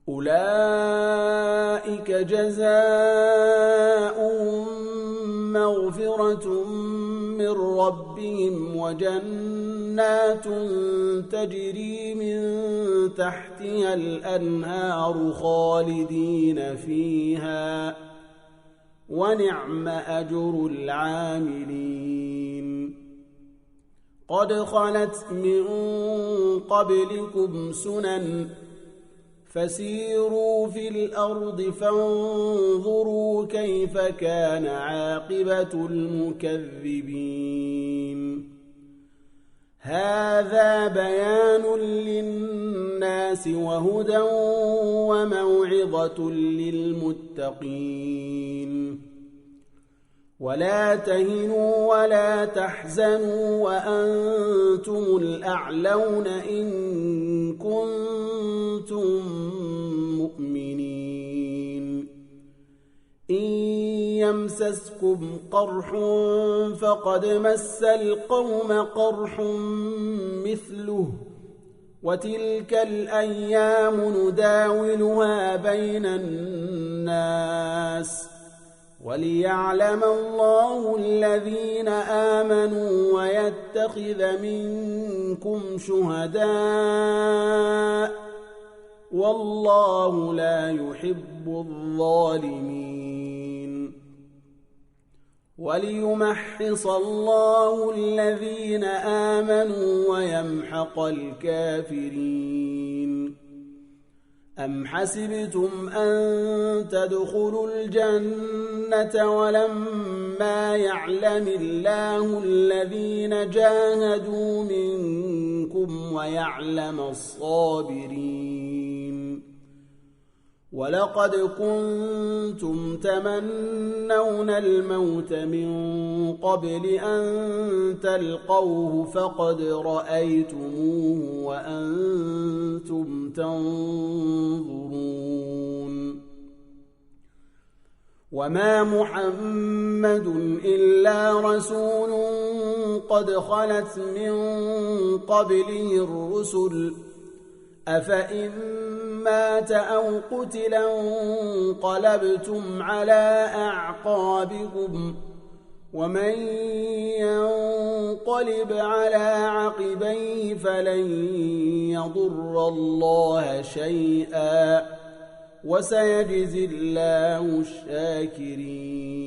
أولئك جزاؤهم مغفرة من ربهم وجنات تجري من تحتها الأنهار خالدين فيها ونعم أجر العاملين قد خلت من قبلكم سنن فسيروا في الأرض فانظروا كيف كان عاقبة المكذبين هذا بيان للناس وهدى وموعظة للمتقين ولا تهنوا ولا تحزنوا وأنتم الأعلون إن كنتم مؤمنين إن يمسسكم قرح فقد مس القوم قرح مثله وتلك الأيام نداولها بين الناس وليعلم الله الذين آمنوا ويتخذ منكم شهداء والله لا يحب الظالمين وليمحص الله الذين آمنوا ويمحق الكافرين أم حسبتم أن تدخلوا الجنة ولما يعلم الله الذين جاهدوا منكم ويعلم الصابرين ولقد كنتم تمنون الموت من قبل أن تلقوه فقد رأيتموه وأنتم تنظرون وما محمد إلا رسول قد خلت من قبله الرسل أفإن مات أو قتلا انقلبتم على أعقابكم ومن ينقلب على عقبيه فلن يضر الله شيئا وسيجزي الله الشاكرين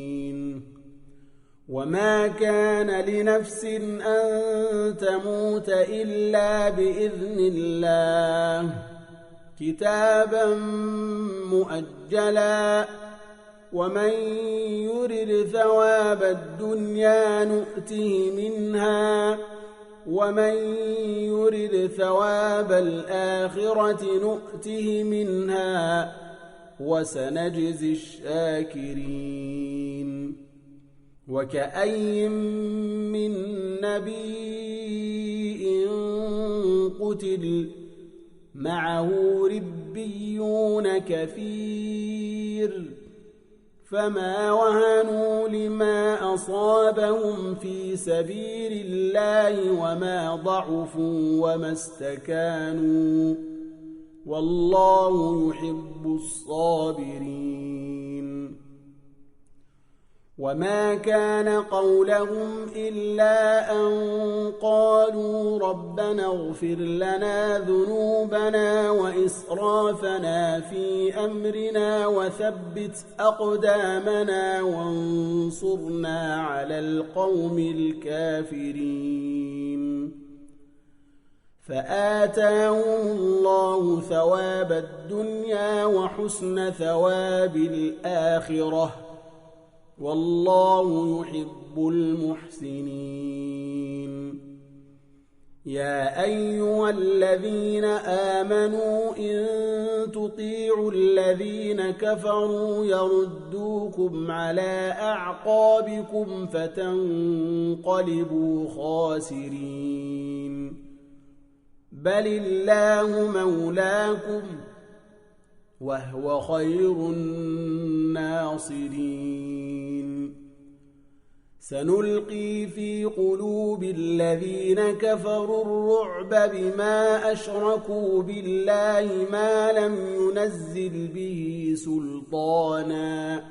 وما كان لنفس أن تموت إلا بإذن الله كتابا مؤجلا ومن يرد ثواب الدنيا نؤته منها ومن يرد ثواب الآخرة نؤته منها وسنجزي الشاكرين وكأي من نبي قتل معه ربيون كثير فما وهنوا لما أصابهم في سبيل الله وما ضعفوا وما استكانوا والله يحب الصابرين وما كان قولهم إلا أن قالوا ربنا اغفر لنا ذنوبنا وإسرافنا في أمرنا وثبت أقدامنا وانصرنا على القوم الكافرين فآتاهم الله ثواب الدنيا وحسن ثواب الآخرة والله يحب المحسنين يا أيها الذين آمنوا إن تطيعوا الذين كفروا يردوكم على أعقابكم فتنقلبوا خاسرين بل الله مولاكم وهو خير الناصرين سنلقي في قلوب الذين كفروا الرعب بما أشركوا بالله ما لم ينزل به سلطانا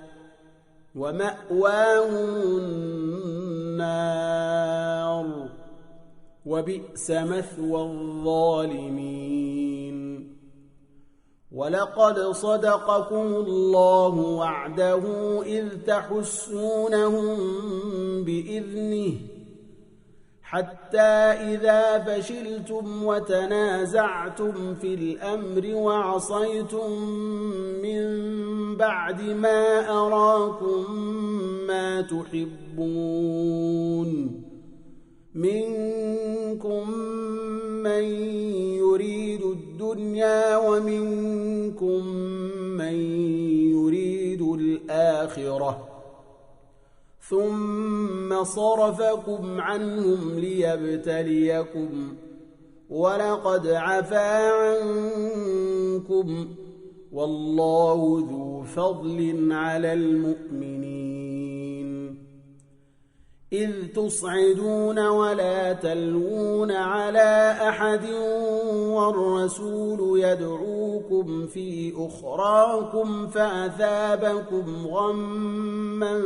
ومأواهم النار وبئس مثوى الظالمين ولقد صدقكم الله وعده إذ تحسونهم بإذنه حتى إذا فشلتم وتنازعتم في الأمر وعصيتم من بعد ما أراكم ما تحبون منكم من يريد الدنيا ومنكم من يريد الآخرة ثم صرفكم عنهم ليبتليكم ولقد عفا عنكم والله ذو فضل على المؤمنين إذ تصعدون ولا تلوون على أحد والرسول يدعوكم في أخراكم فأثابكم غما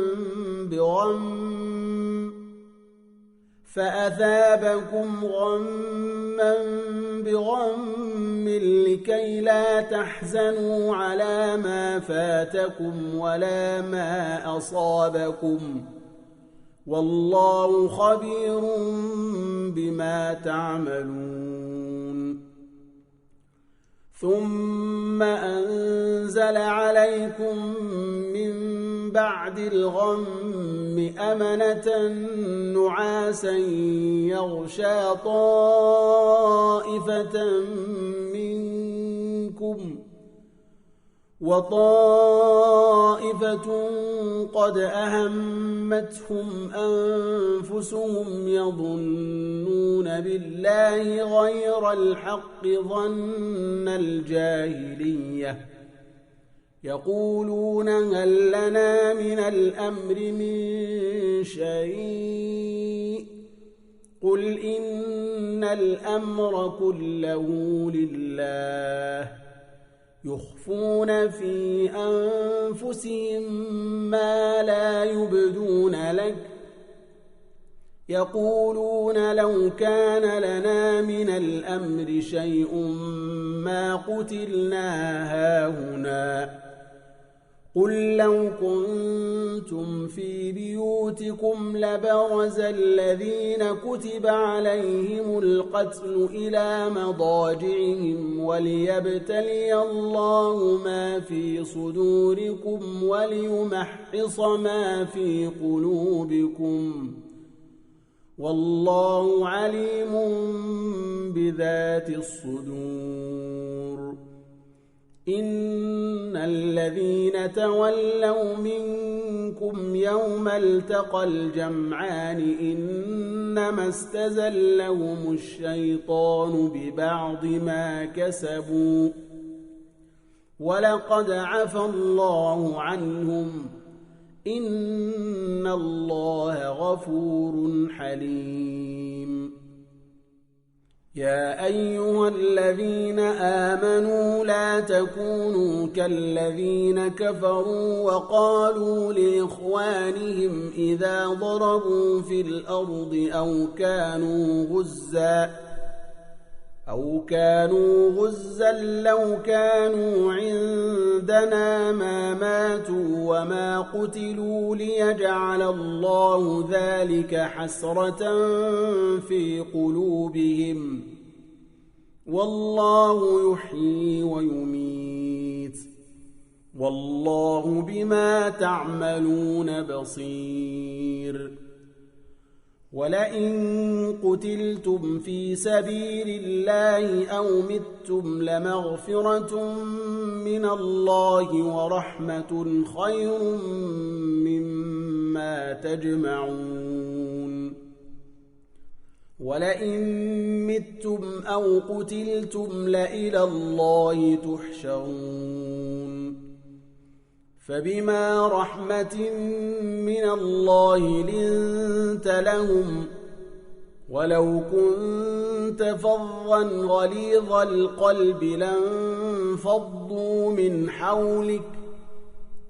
بغم لكي لا تحزنوا على ما فاتكم ولا ما أصابكم والله خبير بما تعملون ثم أنزل عليكم من بعد الغم أمنة نعاسا يغشى طائفة منكم وطائفة قد أهمتهم أنفسهم يظنون بالله غير الحق ظن الجاهلية يقولون هل لنا من الأمر من شيء قل إن الأمر كله لله يخفون في أنفسهم ما لا يبدون لك يقولون لو كان لنا من الأمر شيء ما قتلنا هاهنا قل لو كنتم في بيوتكم لبرز الذين كتب عليهم القتل إلى مضاجعهم وليبتلي الله ما في صدوركم وليمحص ما في قلوبكم والله عليم بذات الصدور. إن الذين تولوا منكم يوم التقى الجمعان إنما استزلهم الشيطان ببعض ما كسبوا ولقد عفى الله عنهم إن الله غفور حليم. يا أيها الذين آمنوا لا تكونوا كالذين كفروا وقالوا لإخوانهم إذا ضربوا في الأرض أو كانوا غزا لو كانوا عندنا ما ماتوا وما قتلوا ليجعل الله ذلك حسرة في قلوبهم والله يحيي ويميت والله بما تعملون بصير. ولئن قتلتم في سبيل الله أو متم لمغفرة من الله ورحمة خير مما تجمعون. ولئن متم أو قتلتم لإلى الله تحشرون. فبما رحمة من الله لنت لهم ولو كنت فظا غليظ القلب لانفضوا من حولك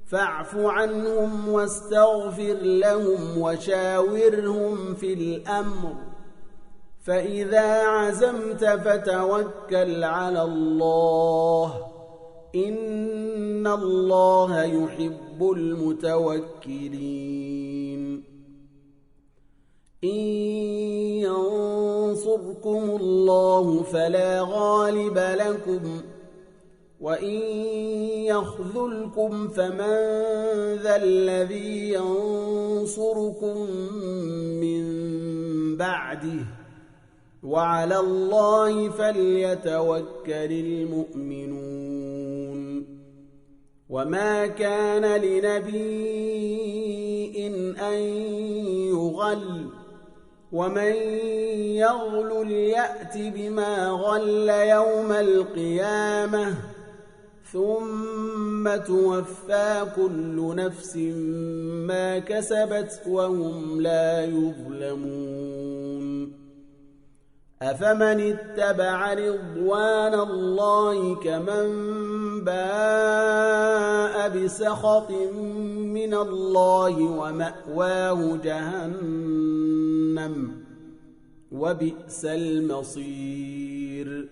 فاعف عنهم واستغفر لهم وشاورهم في الأمر فإذا عزمت فتوكل على الله إن الله يحب المتوكلين. إن ينصركم الله فلا غالب لكم وإن يخذلكم فمن ذا الذي ينصركم من بعده وعلى الله فليتوكل المؤمنون. وما كان لنبي أن يغل ومن يغل يأت بما غل يوم القيامة ثم توفى كل نفس ما كسبت وهم لا يظلمون. أفمن اتبع رضوان الله كمن باء بسخط من الله ومأواه جهنم وبئس المصير.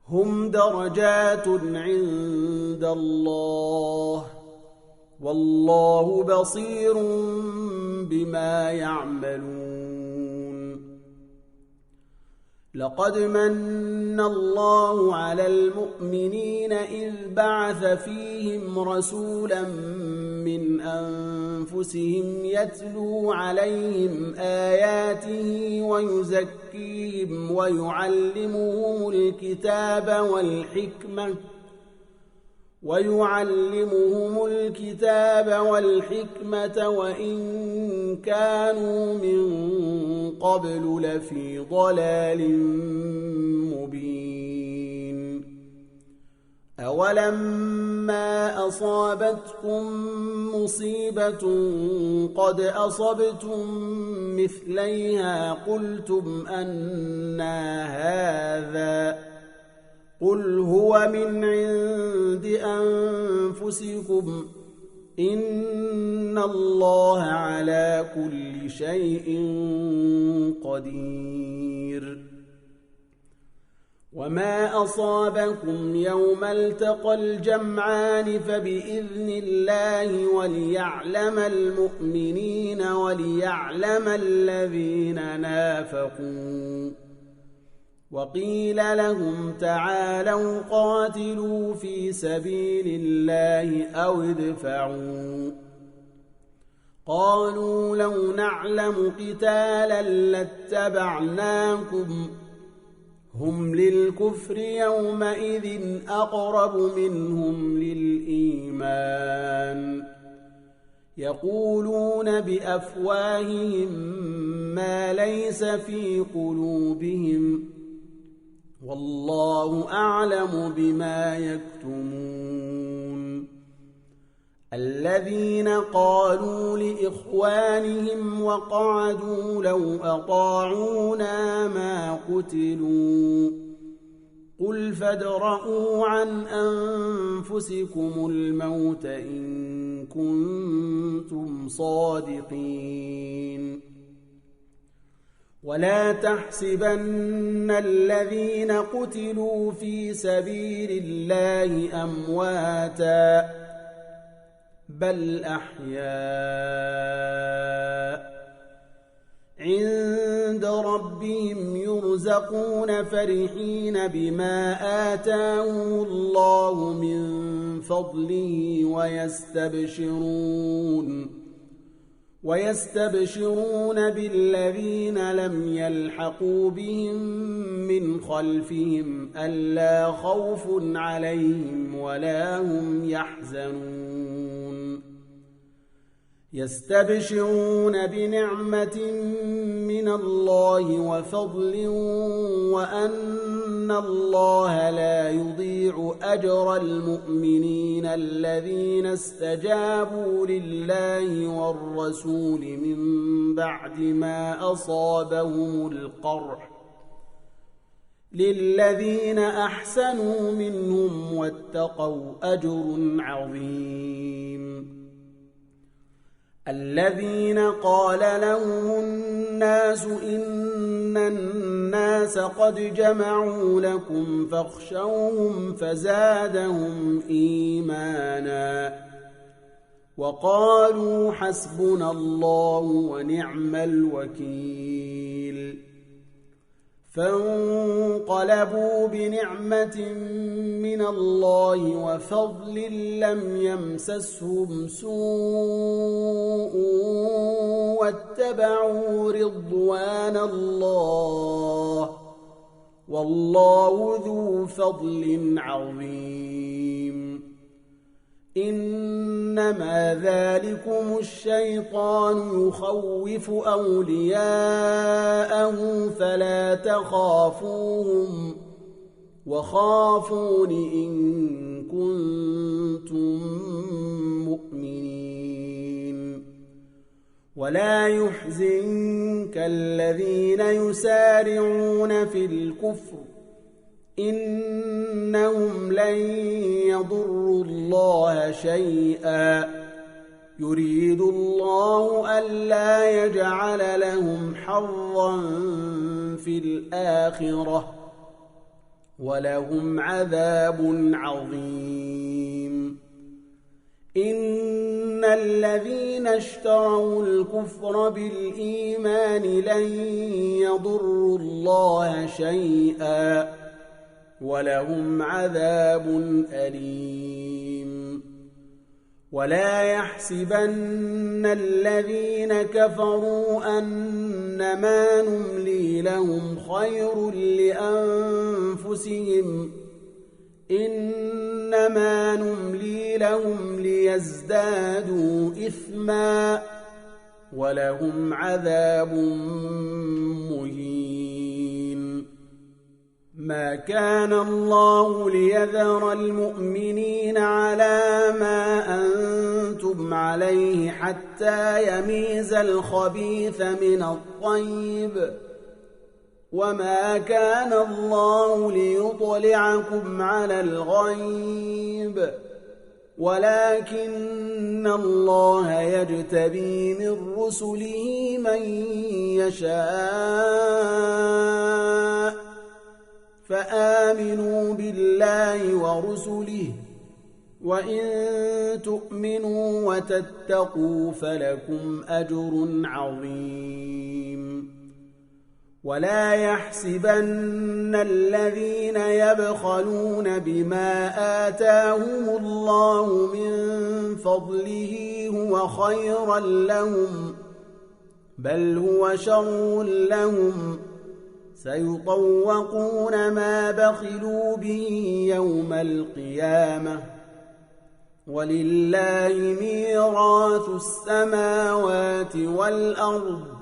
هم درجات عند الله والله بصير بما يعملون. لقد من الله على المؤمنين إذ بعث فيهم رسولا من أنفسهم يتلو عليهم آياته ويزكيهم ويعلمهم الكتاب والحكمة وإن كانوا من قبل لفي ضلال مبين. أولما أصابتكم مصيبة قد أصبتم مثليها قلتم أنى هذا قل هو من عند أنفسكم إن الله على كل شيء قدير. وما أصابكم يوم التقى الجمعان فبإذن الله وليعلم المؤمنين وليعلم الذين نافقوا وقيل لهم تعالوا قاتلوا في سبيل الله أو ادفعوا قالوا لو نعلم قتالا لاتبعناكم هم للكفر يومئذ أقرب منهم للإيمان يقولون بأفواههم ما ليس في قلوبهم والله أعلم بما يكتمون الذين قالوا لإخوانهم وقعدوا لو أطاعونا ما قتلوا قل فادرءوا عن أنفسكم الموت إن كنتم صادقين ولا تحسبن الذين قتلوا في سبيل الله أمواتا بل أحياء عند ربهم يرزقون فرحين بما آتاهم الله من فضله ويستبشرون بالذين لم يلحقوا بهم من خلفهم ألا خوف عليهم ولا هم يحزنون يستبشرون بنعمة من الله وفضل وأن الله لا يضيع أجر المؤمنين الذين استجابوا لله والرسول من بعد ما أصابهم القرح للذين أحسنوا منهم واتقوا أجر عظيم الذين قال لهم الناس إن الناس قد جمعوا لكم فاخشوهم فزادهم إيمانا وقالوا حسبنا الله ونعم الوكيل فانقلبوا بنعمة من الله وفضل لم يمسسهم سوء واتبعوا رضوان الله والله ذو فضل عظيم إنما ذلكم الشيطان يخوف أولياءه فلا تخافوهم وخافون إن كنتم مؤمنين ولا يحزنك الذين يسارعون في الكفر إنهم لن يضروا الله شيئا يريد الله ألا يجعل لهم حظا في الآخرة ولهم عذاب عظيم إن الذين اشتروا الكفر بالإيمان لن يضروا الله شيئا ولهم عذاب أليم ولا يحسبن الذين كفروا أنما نملي لهم خير لأنفسهم إنما نملي لهم ليزدادوا إثما ولهم عذاب مهين ما كان الله ليذر المؤمنين على ما أنتم عليه حتى يميز الخبيث من الطيب وما كان الله ليطلعكم على الغيب ولكن الله يجتبي من رسله من يشاء فآمنوا بالله ورسله وإن تؤمنوا وتتقوا فلكم أجر عظيم ولا يحسبن الذين يبخلون بما آتاهم الله من فضله هو خيرا لهم بل هو شر لهم سيطوقون ما بخلوا به يوم القيامة ولله ميراث السماوات والأرض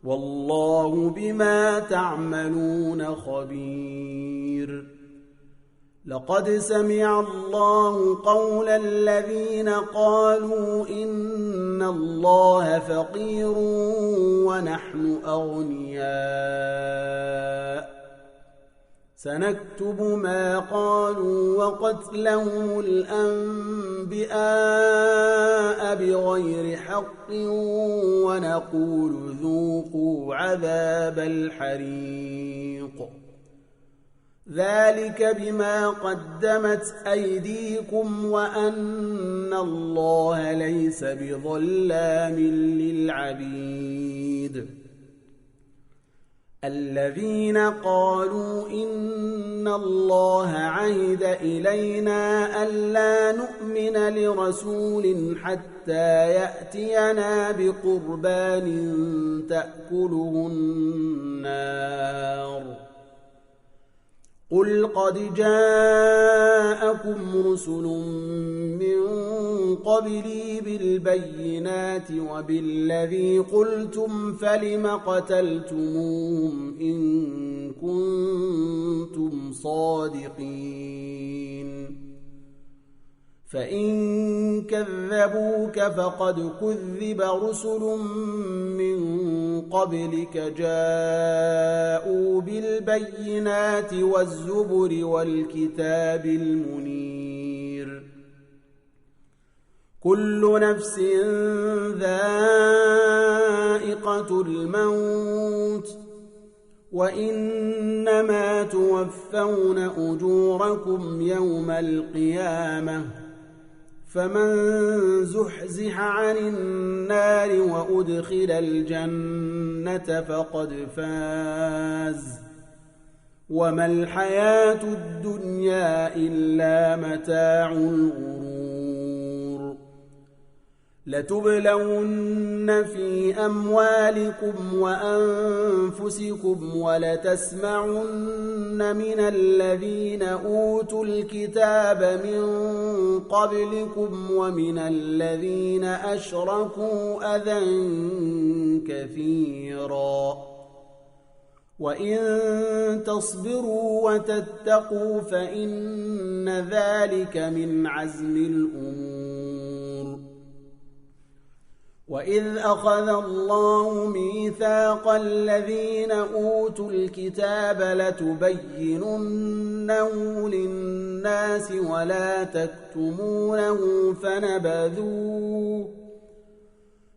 والله بما تعملون خبير لقد سمع الله قول الذين قالوا إن الله فقير ونحن أغنياء سنكتب ما قالوا وقتلهم الأنبياء بغير حق ونقول ذوقوا عذاب الحريق ذلك بما قدمت أيديكم وأن الله ليس بظلام للعبيد الذين قالوا إن الله عهد إلينا ألا نؤمن لرسول حتى يأتينا بقربان تأكله النار قل قد جاءكم رسل من قبلي بالبينات وبالذي قلتم فلم قتلتموهم إن كنتم صادقين فإن كذبوك فقد كذب رسل من قبلك جاءوا بالبينات والزبر والكتاب المنير كل نفس ذائقة الموت وإنما توفون أجوركم يوم القيامة فمن زحزح عن النار وأدخل الجنة فقد فاز وما الحياة الدنيا إلا متاع الغرور لتبلون في أموالكم وأنفسكم ولتسمعن من الذين أوتوا الكتاب من قبلكم ومن الذين أشركوا أذى كثيرا وإن تصبروا وتتقوا فإن ذلك من عزم الأمور وإذ أخذ الله ميثاق الذين أوتوا الكتاب لتبيننه للناس ولا تكتمونه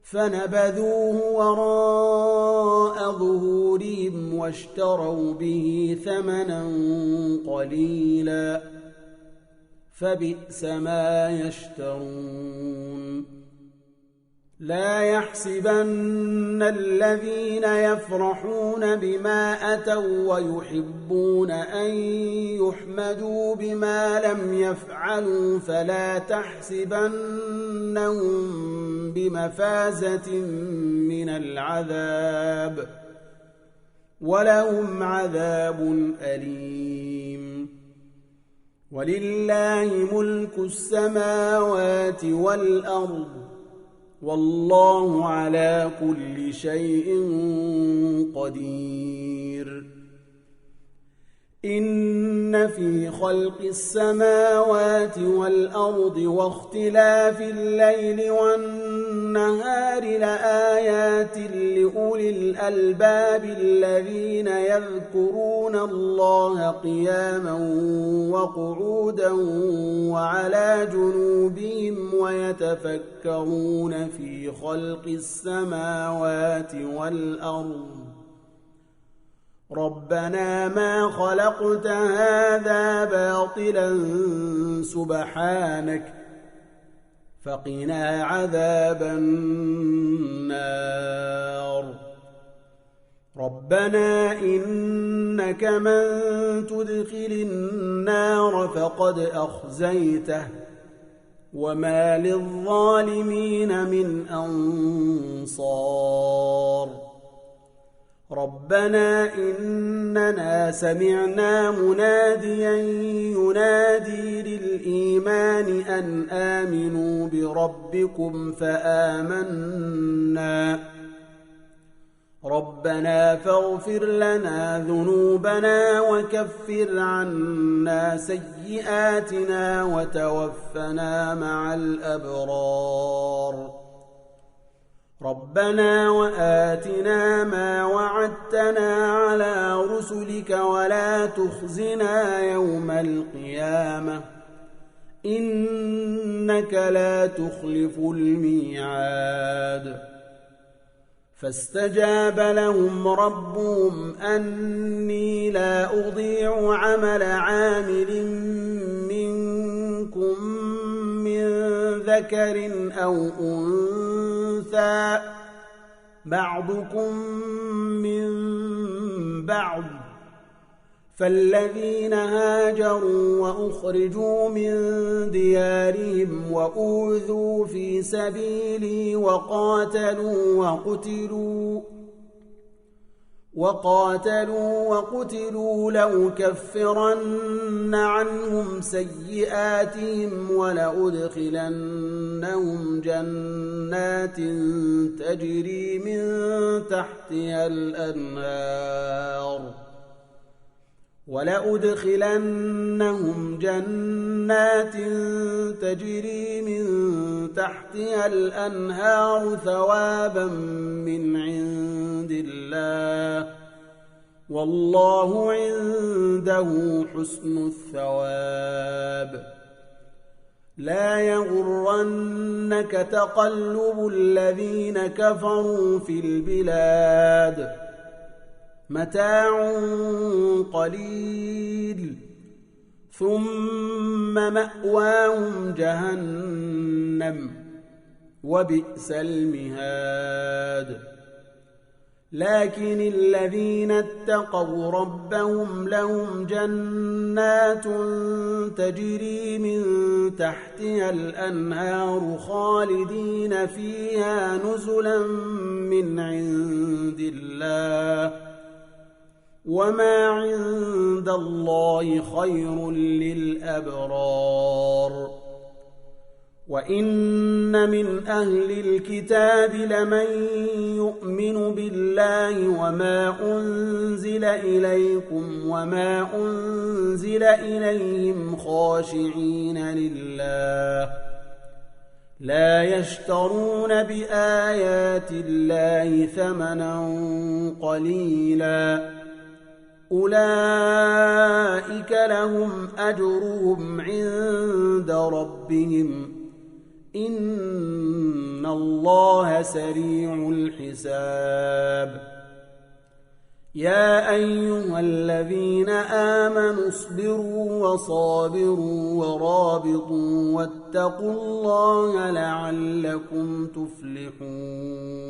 فنبذوه وراء ظهورهم واشتروا به ثمنا قليلا فبئس ما يشترون لا يحسبن الذين يفرحون بما أتوا ويحبون أن يحمدوا بما لم يفعلوا فلا تحسبنهم بمفازة من العذاب ولهم عذاب أليم ولله ملك السماوات والأرض والله على كل شيء قدير إن في خلق السماوات والأرض واختلاف الليل والنهار لآيات لأولي الألباب الذين يذكرون الله قياما وقعودا وعلى جنوبهم ويتفكرون في خلق السماوات والأرض ربنا ما خلقت هذا باطلا سبحانك فقنا عذاب النار ربنا إنك من تدخل النار فقد أخزيته وما للظالمين من أنصار ربنا إننا سمعنا مناديا ينادي للإيمان أن آمنوا بربكم فآمنا ربنا فاغفر لنا ذنوبنا وكفر عنا سيئاتنا وتوفنا مع الأبرار ربنا وآتنا ما وعدتنا على رسلك ولا تخزنا يوم القيامة إنك لا تخلف الميعاد فاستجاب لهم ربهم أني لا أضيع عمل عامل منكم من ذكر أو أنثى بعضكم من بعض فالذين هاجروا وأخرجوا من ديارهم وأوذوا في سبيلي وقاتلوا وقتلوا لأكفرن عنهم سيئاتهم ولأدخلنهم جنات تجري من تحتها الأنهار ثوابا من عند الله والله عنده حسن الثواب لا يغرنك تقلب الذين كفروا في البلاد متاع قليل ثم مأواهم جهنم وبئس المهاد لكن الذين اتقوا ربهم لهم جنات تجري من تحتها الأنهار خالدين فيها نزلا من عند الله وما عند الله خير للأبرار وإن من أهل الكتاب لمن يؤمن بالله وما أنزل إليكم وما أنزل إليهم خاشعين لله لا يشترون بآيات الله ثمنا قليلا أولئك لهم أجرهم عند ربهم إن الله سريع الحساب يا أيها الذين آمنوا اصبروا وصابروا ورابطوا واتقوا الله لعلكم تفلحون